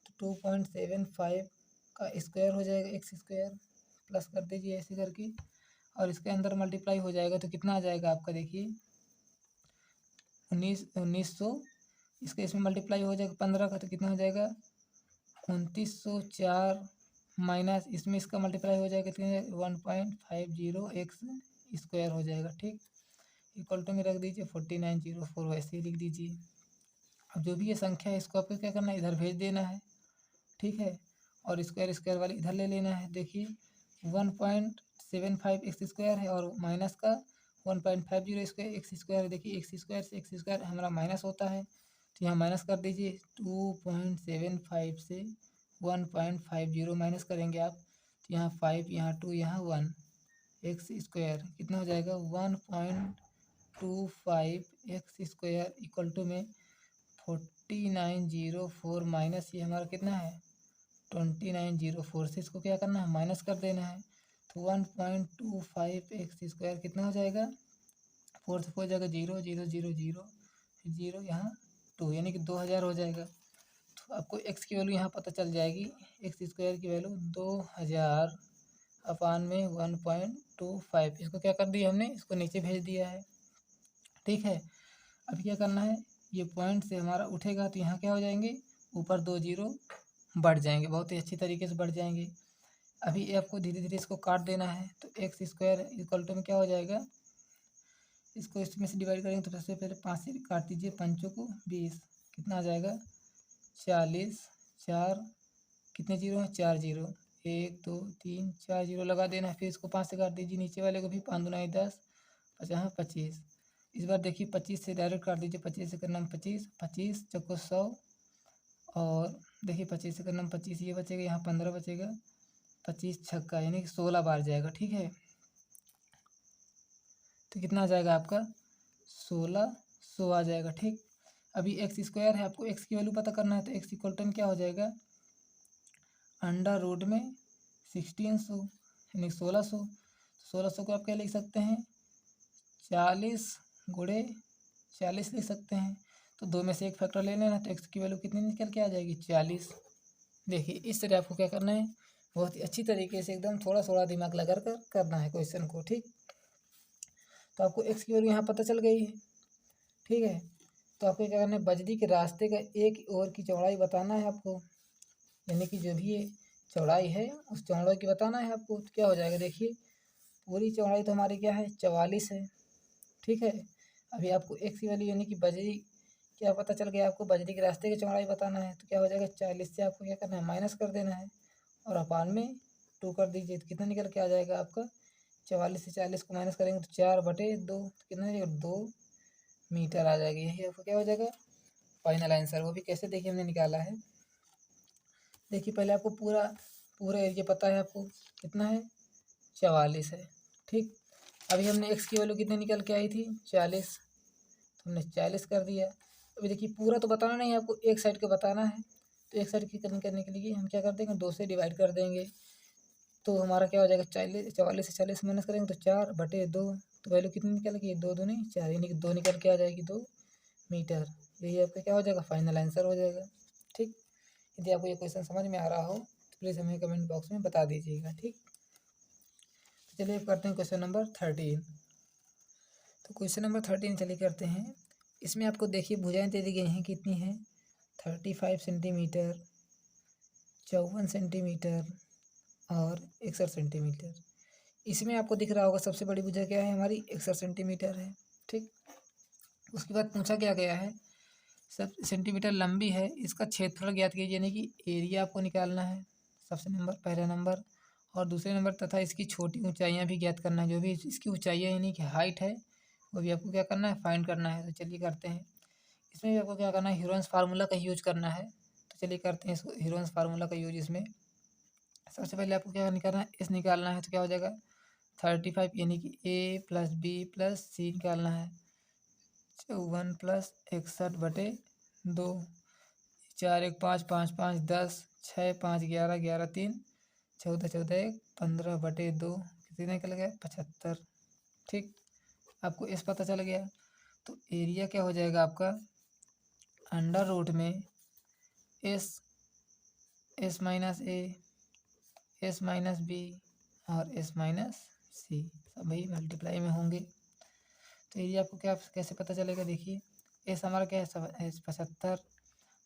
तो 2.75 का स्क्वायर हो जाएगा, एक्स स्क्वायर, प्लस कर दीजिए ऐसे करके, और इसके अंदर मल्टीप्लाई हो जाएगा, तो कितना आ जाएगा आपका, देखिए 1900, इसके इसमें मल्टीप्लाई हो जाएगा 15 का, तो कितना हो जाएगा 2904 माइनस इसमें इसका मल्टीप्लाई हो जाएगा, कितने 1.50 एक्स स्क्वायर हो जाएगा। ठीक, इक्वल टू में रख दीजिए 4904, वैसे ही लिख दीजिए। अब जो भी ये संख्या है इसको आपको क्या करना है, इधर भेज देना है। ठीक है, और स्क्वायर स्क्वायर वाली इधर ले लेना है। देखिए 1.75 एक्स स्क्वायर है, और माइनस का 1.50 स्क्वायर एक्स स्क्वायर है। देखिए एक्स स्क्वायर से एक्स स्क्वायर हमारा माइनस होता है, तो यहाँ माइनस कर दीजिए, 2.75 से 1.50 माइनस करेंगे आप, तो यहाँ 5, यहाँ 2, यहाँ 1, एक्स स्क्वायर कितना हो जाएगा 1.25 एक्स स्क्वायर इक्वल टू में 4904 माइनस ये हमारा कितना है 2904 से इसको क्या करना है, माइनस कर देना है। तो 1.25 एक्स स्क्वायर कितना हो जाएगा, 4 से 4 जाएगा 0, 0, 0, 0, 0, यहाँ 2, यानी कि 2000 हो जाएगा। तो आपको एक्स की वैल्यू यहाँ पता चल जाएगी, एक्स स्क्वायर की वैल्यू 2000 अपान में 1.25, इसको क्या कर दिया हमने, इसको नीचे भेज दिया है। ठीक है, अब क्या करना है, ये पॉइंट से हमारा उठेगा, तो यहाँ क्या हो जाएंगे, ऊपर 2 जीरो बढ़ जाएंगे, बहुत ही अच्छी तरीके से बढ़ जाएंगे। अभी ये आपको धीरे धीरे इसको काट देना है, तो एक्स स्क्वायर इक्वल टू में क्या हो जाएगा, इसको इसमें से डिवाइड करेंगे, तो सबसे पहले 5 से काट दीजिए, 5 को 20, कितना आ जाएगा 40, 4 कितने जीरो हैं 4 जीरो, 1 2 3 4 जीरो लगा देना है। फिर इसको 5 से काट दीजिए, नीचे वाले को भी, 5 दूना 10, 50 25। इस बार देखिए 25 से डायरेक्ट काट दीजिए, 25 से करना 25, 25 चौको 100, और देखिए 25 से करना 25 ये बचेगा, यहाँ 15 बचेगा, 25 छक्का यानी कि 16 बार जाएगा। ठीक है, तो कितना आ जाएगा आपका 1600 आ जाएगा। ठीक, अभी एक्स स्क्वायर है, आपको एक्स की वैल्यू पता करना है, तो एक्स इक्वल टू क्या हो जाएगा, अंडर रूट में 1600 यानी 1600। 1600 को आप क्या लिख सकते हैं, 40 गुणे 40 लिख सकते हैं। तो दो में से एक फैक्टर ले लेना, तो एक्स की वैल्यू कितनी निकल के आ जाएगी, 40। देखिए इस तरह आपको क्या करना है, बहुत ही अच्छी तरीके से एकदम थोड़ा थोड़ा दिमाग लगा कर करना है क्वेश्चन को। ठीक, तो आपको एक्स की वैल्यू यहाँ पता चल गई है। ठीक है, तो आपको क्या करना है, बजरी के रास्ते का एक ओर की चौड़ाई बताना है आपको, यानी कि जो भी ये चौड़ाई है उस चौड़ाई की बताना है आपको। तो क्या हो जाएगा, देखिए पूरी चौड़ाई तो हमारी क्या है, 44 है। ठीक है, अभी आपको एक्स की वैल्यू यानी कि बजरी क्या पता चल गया, आपको बजरी के रास्ते की चौड़ाई बताना है। तो क्या हो जाएगा, 40 से आपको क्या करना है, माइनस कर देना है और अपान में 2 कर दीजिए। तो कितना निकल के आ जाएगा आपका, 44 से 40 को माइनस करेंगे तो 4/2, कितना हो जाएगा, 2 मीटर आ जाएगी। यही आपको क्या हो जाएगा, फाइनल आंसर। वो भी कैसे, देखिए हमने निकाला है। देखिए पहले आपको पूरा पूरा एरिया पता है, आपको कितना है, 44 है। ठीक, अभी हमने एक्स की वैल्यू कितनी निकल के आई थी, 40, तो हमने 40 कर दिया। अभी देखिए पूरा तो बताना नहीं है आपको, एक साइड का बताना है। तो एक साइड की करने के लिए हम क्या कर देंगे, 2 से डिवाइड कर देंगे। तो हमारा क्या हो जाएगा, 44 से 40 माइनस करेंगे तो 4/2। तो वैल्यू कितनी निकल गई, 2 दूनी 4 यानी कि 2 निकल के आ जाएगी, 2 मीटर। यही आपका क्या हो जाएगा, फाइनल आंसर हो जाएगा। ठीक, यदि आपको ये क्वेश्चन समझ में आ रहा हो तो प्लीज़ हमें कमेंट बॉक्स में बता दीजिएगा। ठीक, तो चलिए करते हैं क्वेश्चन नंबर 13। तो क्वेश्चन नंबर 13 चलिए करते हैं। इसमें आपको देखिए भुजाएं दे दी गई हैं, कितनी हैं, 35 सेंटीमीटर, 54 सेंटीमीटर और 61 सेंटीमीटर। इसमें आपको दिख रहा होगा सबसे बड़ी भुजा क्या है हमारी, 61 सेंटीमीटर है। ठीक, उसके बाद पूछा क्या गया है, सब सेंटीमीटर लंबी है, इसका क्षेत्रफल ज्ञात कीजिए, यानी कि एरिया आपको निकालना है सबसे नंबर पहला नंबर। और दूसरे नंबर तथा इसकी छोटी ऊंचाइयां भी ज्ञात करना है, जो भी इसकी ऊंचाइयां यानी कि हाइट है वो भी आपको क्या करना है, फाइंड करना है। तो चलिए करते हैं। इसमें भी आपको क्या करना है, हीरोन्स फार्मूला का यूज करना है। तो चलिए करते हैं इसको, हीरोन्स फार्मूला का यूज। इसमें सबसे पहले आपको क्या निकालना है, इस निकालना है। तो क्या हो जाएगा, 35 यानी कि A+B+C निकालना है, 54 + 61/2, 4 1 5 5 5 10, 6 5 11 11 3 14 14 1 15/2, कितना निकल गया, 75। ठीक, आपको इस पता चल गया। तो एरिया क्या हो जाएगा आपका, अंडर रूट में S-A, S-B और S-C सभी मल्टीप्लाई में होंगे। तो एरिया आपको क्या कैसे पता चलेगा, देखिए एस हमारा क्या है, 75।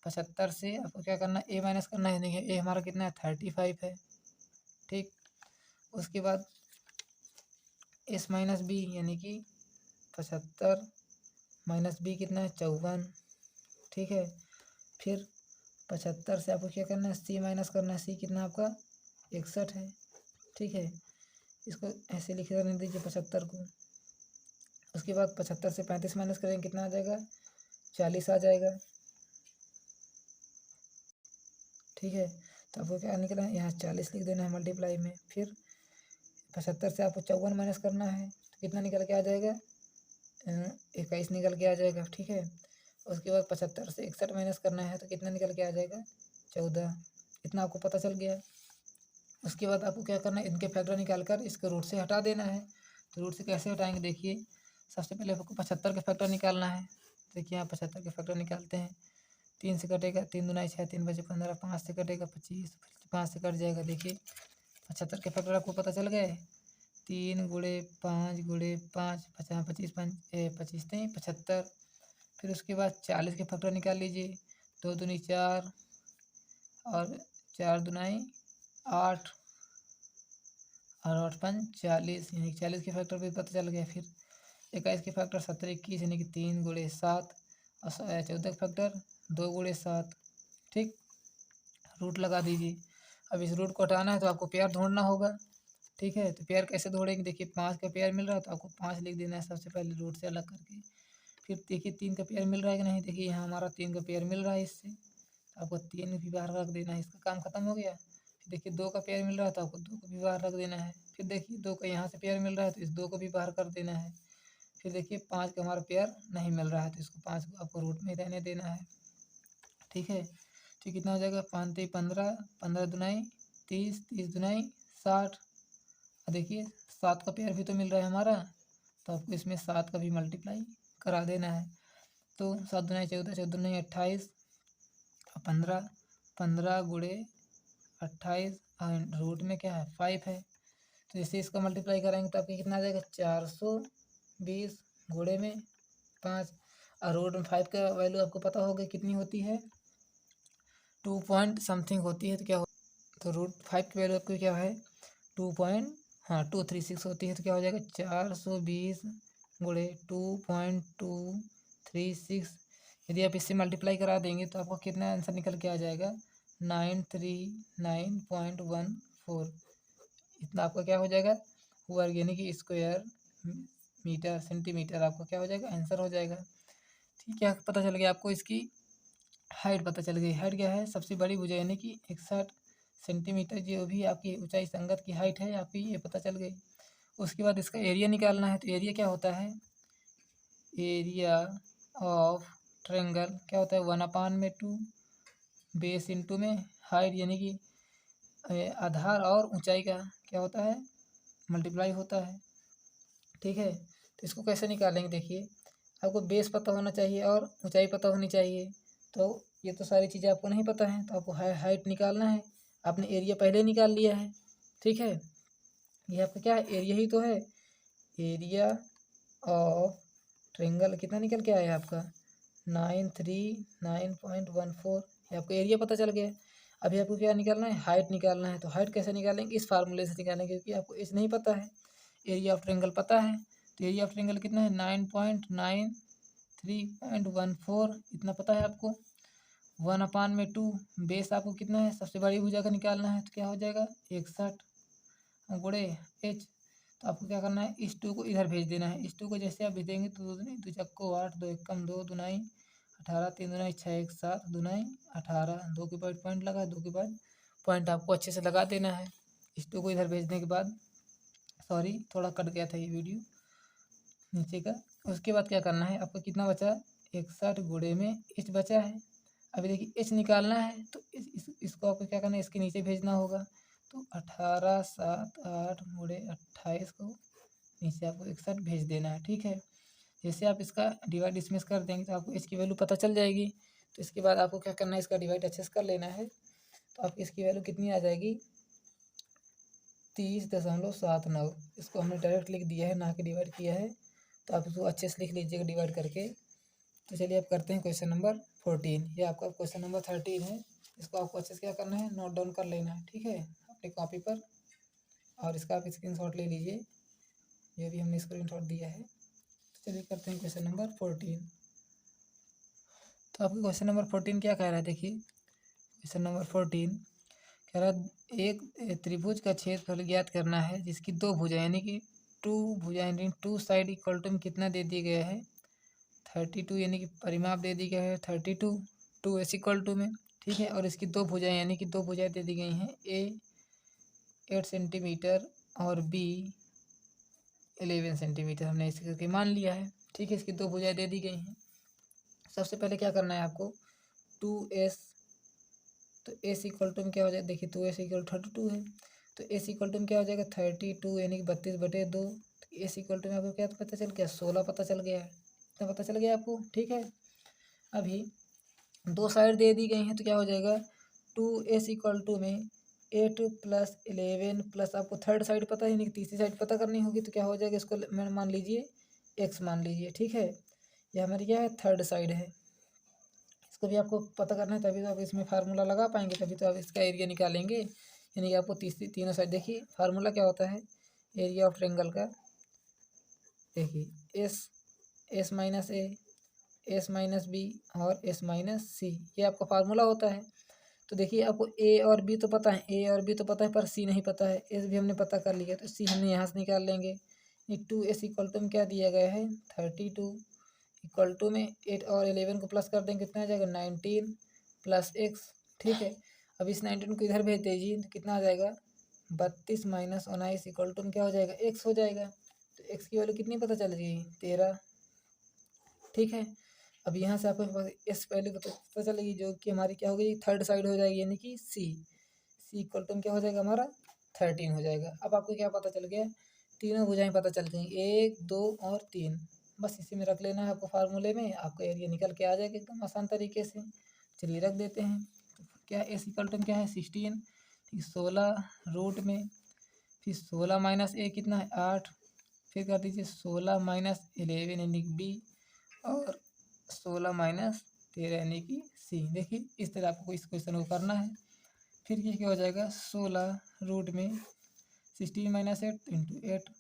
75 से आपको क्या करना है, ए माइनस करना है। देखिए ए हमारा कितना है, 35 है। ठीक, उसके बाद S-B यानी कि 75 माइनस बी कितना है, 54। ठीक है, फिर 75 से आपको क्या करना है, सी माइनस करना है। सी कितना आपका 61 है। ठीक है, इसको ऐसे लिख करने दीजिए 75 को। उसके बाद 75 से 35 माइनस करेंगे, कितना आ जाएगा, 40 आ जाएगा। ठीक है, तो आपको क्या निकला है, यहाँ 40 लिख देना है मल्टीप्लाई में। फिर 75 से आपको 54 माइनस करना है, तो कितना निकल के आ जाएगा, 21 निकल के आ जाएगा। ठीक है, उसके बाद 75 से 61 माइनस करना है, तो कितना निकल के आ जाएगा, 14। इतना आपको पता चल गया। उसके बाद आपको क्या करना है, इनके फैक्टर निकाल कर इसको रूट से हटा देना है। तो रूट से कैसे हटाएंगे, देखिए सबसे पहले आपको 75 का फैक्टर निकालना है। देखिए यहाँ 75 के फैक्टर निकालते हैं। 3 से कटेगा, 3 दूना 6, 3 बजे 15, 5 से कटेगा 25, 5 से कट जाएगा। देखिए 75 के फैक्टर आपको पता चल गए, 3 गुणे 5 गुणे 5 50, 25 25 नहीं 75। फिर उसके बाद 40 के फैक्टर निकाल लीजिए, 2 दूनी 4 और 4 दूनाई 8 और 8 5 40 यानी कि 40 के फैक्टर भी पता चल गया। फिर 21 के फैक्टर 17 21 यानी कि 3 गुणे 7 और 14 के फैक्टर 2 गुणे 7। ठीक, रूट लगा दीजिए। अब इस रूट को हटाना है तो आपको पेयर ढूंढना होगा। ठीक है, तो पेयर कैसे ढूंढेंगे, देखिए 5 का पेयर मिल रहा है तो आपको 5 लिख देना है सबसे पहले रूट से अलग करके। फिर देखिए 3 का पेयर मिल रहा है कि नहीं, देखिए यहाँ हमारा 3 का पेयर मिल रहा है इससे, तो आपको 3 भी बाहर रख देना है, इसका काम खत्म हो गया। फिर देखिए 2 का पेयर मिल रहा है तो आपको 2 को भी बाहर रख देना है। फिर देखिए 2 का यहाँ से पेयर मिल रहा है तो इस 2 को भी बाहर कर देना है। फिर देखिए 5 का हमारा पेयर नहीं मिल रहा है तो इसको 5 को आपको रूट में रहने देना है। ठीक है, तो कितना हो जाएगा, 5 3 15, 15 दुनाई 30, 30 दुनाई 60। और देखिए 7 का पेयर भी तो मिल रहा है हमारा, तो आपको इसमें 7 का भी मल्टीप्लाई करा देना है। तो 7 दुनाई 14, 14 दुनाई 28, 15, 15 गुणे 28 और रूट में क्या है 5 है। तो जैसे इसका मल्टीप्लाई करेंगे तो आपको कितना आ जाएगा, 420 गुणे में 5 और रूट में 5 का वैल्यू आपको पता होगा कितनी होती है, 2 पॉइंट समथिंग होती है। तो क्या हो, तो रूट 5 की वैल्यू आपको क्या है 236 होती है। तो क्या हो जाएगा 420 गुणे 2.236। यदि आप इससे मल्टीप्लाई करा देंगे तो आपको कितना आंसर निकल के आ जाएगा 939.14। इतना आपका क्या हो जाएगा वर्ग यानी कि स्क्वायर मीटर सेंटीमीटर आपका क्या हो जाएगा आंसर हो जाएगा। ठीक है, पता चल गया आपको इसकी हाइट पता चल गई। हाइट क्या है, सबसे बड़ी भुजा यानी कि 61 सेंटीमीटर जो भी आपकी ऊंचाई संगत की हाइट है आपकी ये पता चल गई। उसके बाद इसका एरिया निकालना है। तो एरिया क्या होता है, एरिया ऑफ ट्रायंगल क्या होता है 1/2 बेस इंटू में हाइट यानी कि आधार और ऊंचाई का क्या होता है मल्टीप्लाई होता है। ठीक है, तो इसको कैसे निकालेंगे, देखिए आपको बेस पता होना चाहिए और ऊंचाई पता होनी चाहिए। तो ये तो सारी चीज़ें आपको नहीं पता है, तो आपको हाइट निकालना है। आपने एरिया पहले निकाल लिया है। ठीक है, ये आपका क्या है एरिया ही तो है, एरिया ऑफ ट्रायंगल कितना निकल के आया आपका 939.14। ये आपको एरिया पता चल गया। अभी आपको क्या निकालना है, हाइट निकालना है। तो हाइट कैसे निकालेंगे, इस फार्मूले से निकालेंगे क्योंकि आपको एच नहीं पता है, एरिया ऑफ ट्रायंगल पता है। तो एरिया ऑफ ट्रायंगल कितना है 9.93.14 इतना पता है आपको। 1/2 बेस आपको कितना है सबसे बड़ी भुजा का निकालना है। तो क्या हो जाएगा 61 गुणे एच। तो आपको क्या करना है इस 2 को इधर भेज देना है। इस 2 को जैसे आप भेजेंगे तो 2 दूनी 2 चक्को 8, 2 एकम 2 दुनाई 18, 3 दुनाई 6, 1 7 दुनाई 18, 2 के बाद पॉइंट लगा, 2 के बाद पॉइंट आपको अच्छे से लगा देना है। इस 2 को इधर भेजने के बाद, सॉरी थोड़ा कट गया था ये वीडियो नीचे का। उसके बाद क्या करना है आपको कितना बचा 61 गुणे में एच बचा है। अभी देखिए एच निकालना है तो इसको आपको क्या करना है इसके नीचे भेजना होगा। तो 18 7 8 गुणे 28 को नीचे आपको 61 भेज देना है। ठीक है, जैसे आप इसका डिवाइड इसमें कर देंगे तो आपको इसकी वैल्यू पता चल जाएगी। तो इसके बाद आपको क्या करना है इसका डिवाइड अच्छे से कर लेना है। तो आपकी इसकी वैल्यू कितनी आ जाएगी 30.79। इसको हमने डायरेक्ट लिख दिया है ना कि डिवाइड किया है, तो आप इसको अच्छे से लिख लीजिएगा डिवाइड करके। तो चलिए आप करते हैं क्वेश्चन नंबर 14। ये आपका क्वेश्चन नंबर 13 है। इसको आपको अच्छे से क्या करना है नोट डाउन कर लेना है। ठीक है, अपनी कॉपी पर, और इसका आप स्क्रीनशॉट ले लीजिए जो भी हमने स्क्रीनशॉट दिया है। तो चलिए करते हैं क्वेश्चन नंबर 14। तो आपको क्वेश्चन नंबर 14 क्या कह रहा है, देखिए क्वेश्चन नंबर 14 कह रहा है एक त्रिभुज का क्षेत्रफल ज्ञात करना है जिसकी 2 भुजा यानी कि 2 भुजा यानी 2 साइड इक्वल टू में कितना दे दिया गया है 32 यानी कि परिमाप दे दी गया है 32 2 एस इक्वल टू में। ठीक है, और इसकी 2 भुजाएं यानी कि 2 भुजाएं दे दी गई हैं ए 8 सेंटीमीटर और बी 11 सेंटीमीटर हमने इसे करके मान लिया है। ठीक है, इसकी 2 भुजाएं दे दी गई हैं। सबसे पहले क्या करना है आपको 2s, तो एस इक्वल टू में क्या हो जाएगा, देखिए 2s इक्वल 32 है, तो एस इक्वल टू में क्या हो जाएगा 32 यानी कि 32/2। तो एस इक्वल टू में आपको क्या पता चल गया 16 पता चल गया है, इतना पता चल गया आपको। ठीक है, अभी 2 साइड दे दी गई हैं तो क्या हो जाएगा 2s इक्वल टू में 8 + 11 प्लस आपको थर्ड साइड पता है नहीं, तीसरी साइड पता करनी होगी। तो क्या हो जाएगा इसको मैं मान लीजिए x मान लीजिए। ठीक है, यह हमारी क्या है थर्ड साइड है, इसको भी आपको पता करना है तभी तो आप इसमें फार्मूला लगा पाएंगे, तभी तो आप इसका एरिया निकालेंगे। यानी कि आपको तीनों साइड देखिए फार्मूला क्या होता है एरिया ऑफ ट्रायंगल का, देखिए S minus A S minus B और एस माइनस सी, ये आपका फार्मूला होता है। तो देखिए आपको ए और बी तो पता है, ए और बी तो पता है पर सी नहीं पता है। एस भी हमने पता कर लिया तो सी हमने यहाँ से निकाल लेंगे। ये 2s इक्वल टू में क्या दिया गया है 32 इक्वल टू में 8 और 11 को प्लस कर देंगे कितना आ जाएगा 19 प्लस एक्स। ठीक है, अब इस 19 को इधर भेज दीजिए तो कितना आ जाएगा 32 माइनस 19 इक्वल टू क्या हो जाएगा एक्स हो जाएगा। तो एक्स की वैल्यू कितनी पता चल गई 13। ठीक है, अब यहाँ से आपको इस वैल्यू पता चलेगी जो कि हमारी क्या हो गई थर्ड साइड हो जाएगी यानी कि सी इक्वल टू क्या हो जाएगा हमारा 13 हो जाएगा। अब आपको क्या पता चल गया तीनों भुजाएं पता चल गई 1 2 और 3। बस इसी में रख लेना है आपको फार्मूले में, आपका एरिया निकल के आ जाएगा एकदम आसान तरीके से। चलिए रख देते हैं। तो क्या एस इक्वल टू क्या है 16, फिर 16 रूट में, फिर 16 माइनस ए कितना है 8, फिर कर दीजिए 16 माइनस 11 यानी कि बी, और 16 माइनस 13 यानी कि सी। देखिए इस तरह आपको इस क्वेश्चन को करना है। फिर ये क्या हो जाएगा 16 रूट में 16 माइनस 8 इंटू 8,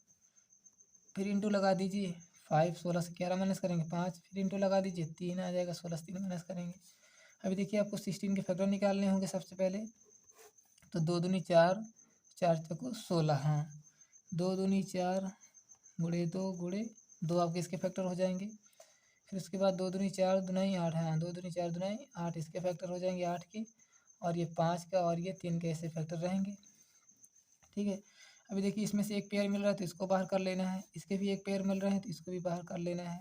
फिर इंटू लगा दीजिए 5, 16 से 11 माइनस करेंगे 5, फिर इंटू लगा दीजिए 3 आ जाएगा, 16 से 3 माइनस करेंगे। अभी देखिए आपको 16 के फैक्टर निकालने होंगे सबसे पहले। तो 2 दूनी 4, 4 चौको 16, हाँ 2 दूनी 4 गुणे 2 गुणे 2 आपके इसके फैक्टर हो जाएंगे। फिर उसके बाद 2 दूनी 4 दुनाई 8, हाँ 2 दूनी 4 दुनाई 8 इसके फैक्टर हो जाएंगे 8 के, और ये 5 का और ये 3 के ऐसे फैक्टर रहेंगे। ठीक है, अभी देखिए इसमें से एक पेयर मिल रहा है तो इसको बाहर कर लेना है, इसके भी एक पेयर मिल रहा है तो इसको भी बाहर कर लेना है,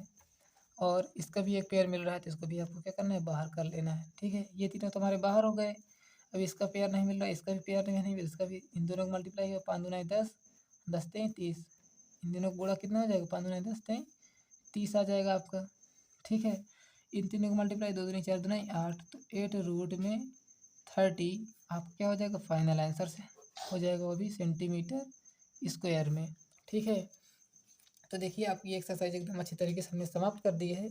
और इसका भी एक पेयर मिल रहा है तो इसको भी आपको क्या करना है बाहर कर लेना है। ठीक है, ये तीनों तुम्हारे बाहर हो गए। अब इसका पेयर नहीं मिल रहा है, इसका भी पेयर नहीं मिल, इसका भी, इन दोनों को मल्टीप्लाई किया 5 दूना 10, 10 तेईं 30, इन दोनों को गुणा कितना हो जाएगा 5 दूना 10 तेईं 30 आ जाएगा आपका। ठीक है, इन तीनों को मल्टीप्लाई 2 दूनी 4 दुनाई 8, तो 8 रूट में 30 आपका क्या हो जाएगा फाइनल आंसर से हो जाएगा वो भी सेंटीमीटर स्क्वायर में। ठीक है, तो देखिए आपकी एक्सरसाइज एकदम अच्छी तरीके से हमने समाप्त कर दी है।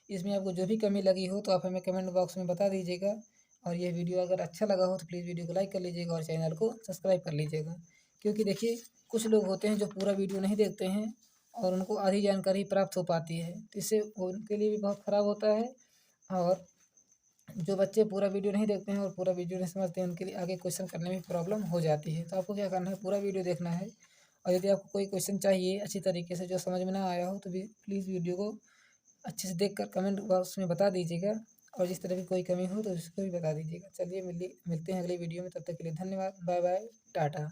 इसमें आपको जो भी कमी लगी हो तो आप हमें कमेंट बॉक्स में बता दीजिएगा, और ये वीडियो अगर अच्छा लगा हो तो प्लीज़ वीडियो को लाइक कर लीजिएगा और चैनल को सब्सक्राइब कर लीजिएगा। क्योंकि देखिए कुछ लोग होते हैं जो पूरा वीडियो नहीं देखते हैं और उनको आधी जानकारी प्राप्त हो पाती है, तो इससे उनके लिए भी बहुत ख़राब होता है। और जो बच्चे पूरा वीडियो नहीं देखते हैं और पूरा वीडियो नहीं समझते हैं उनके लिए आगे क्वेश्चन करने में प्रॉब्लम हो जाती है। तो आपको क्या करना है पूरा वीडियो देखना है, और यदि आपको कोई क्वेश्चन चाहिए अच्छी तरीके से जो समझ में ना आया हो तो भी प्लीज़ वीडियो को अच्छे से देखकर कमेंट बॉक्स में बता दीजिएगा, और जिस तरह की कोई कमी हो तो उसको भी बता दीजिएगा। चलिए मिलते हैं अगली वीडियो में, तब तक के लिए धन्यवाद, बाय बाय, टाटा।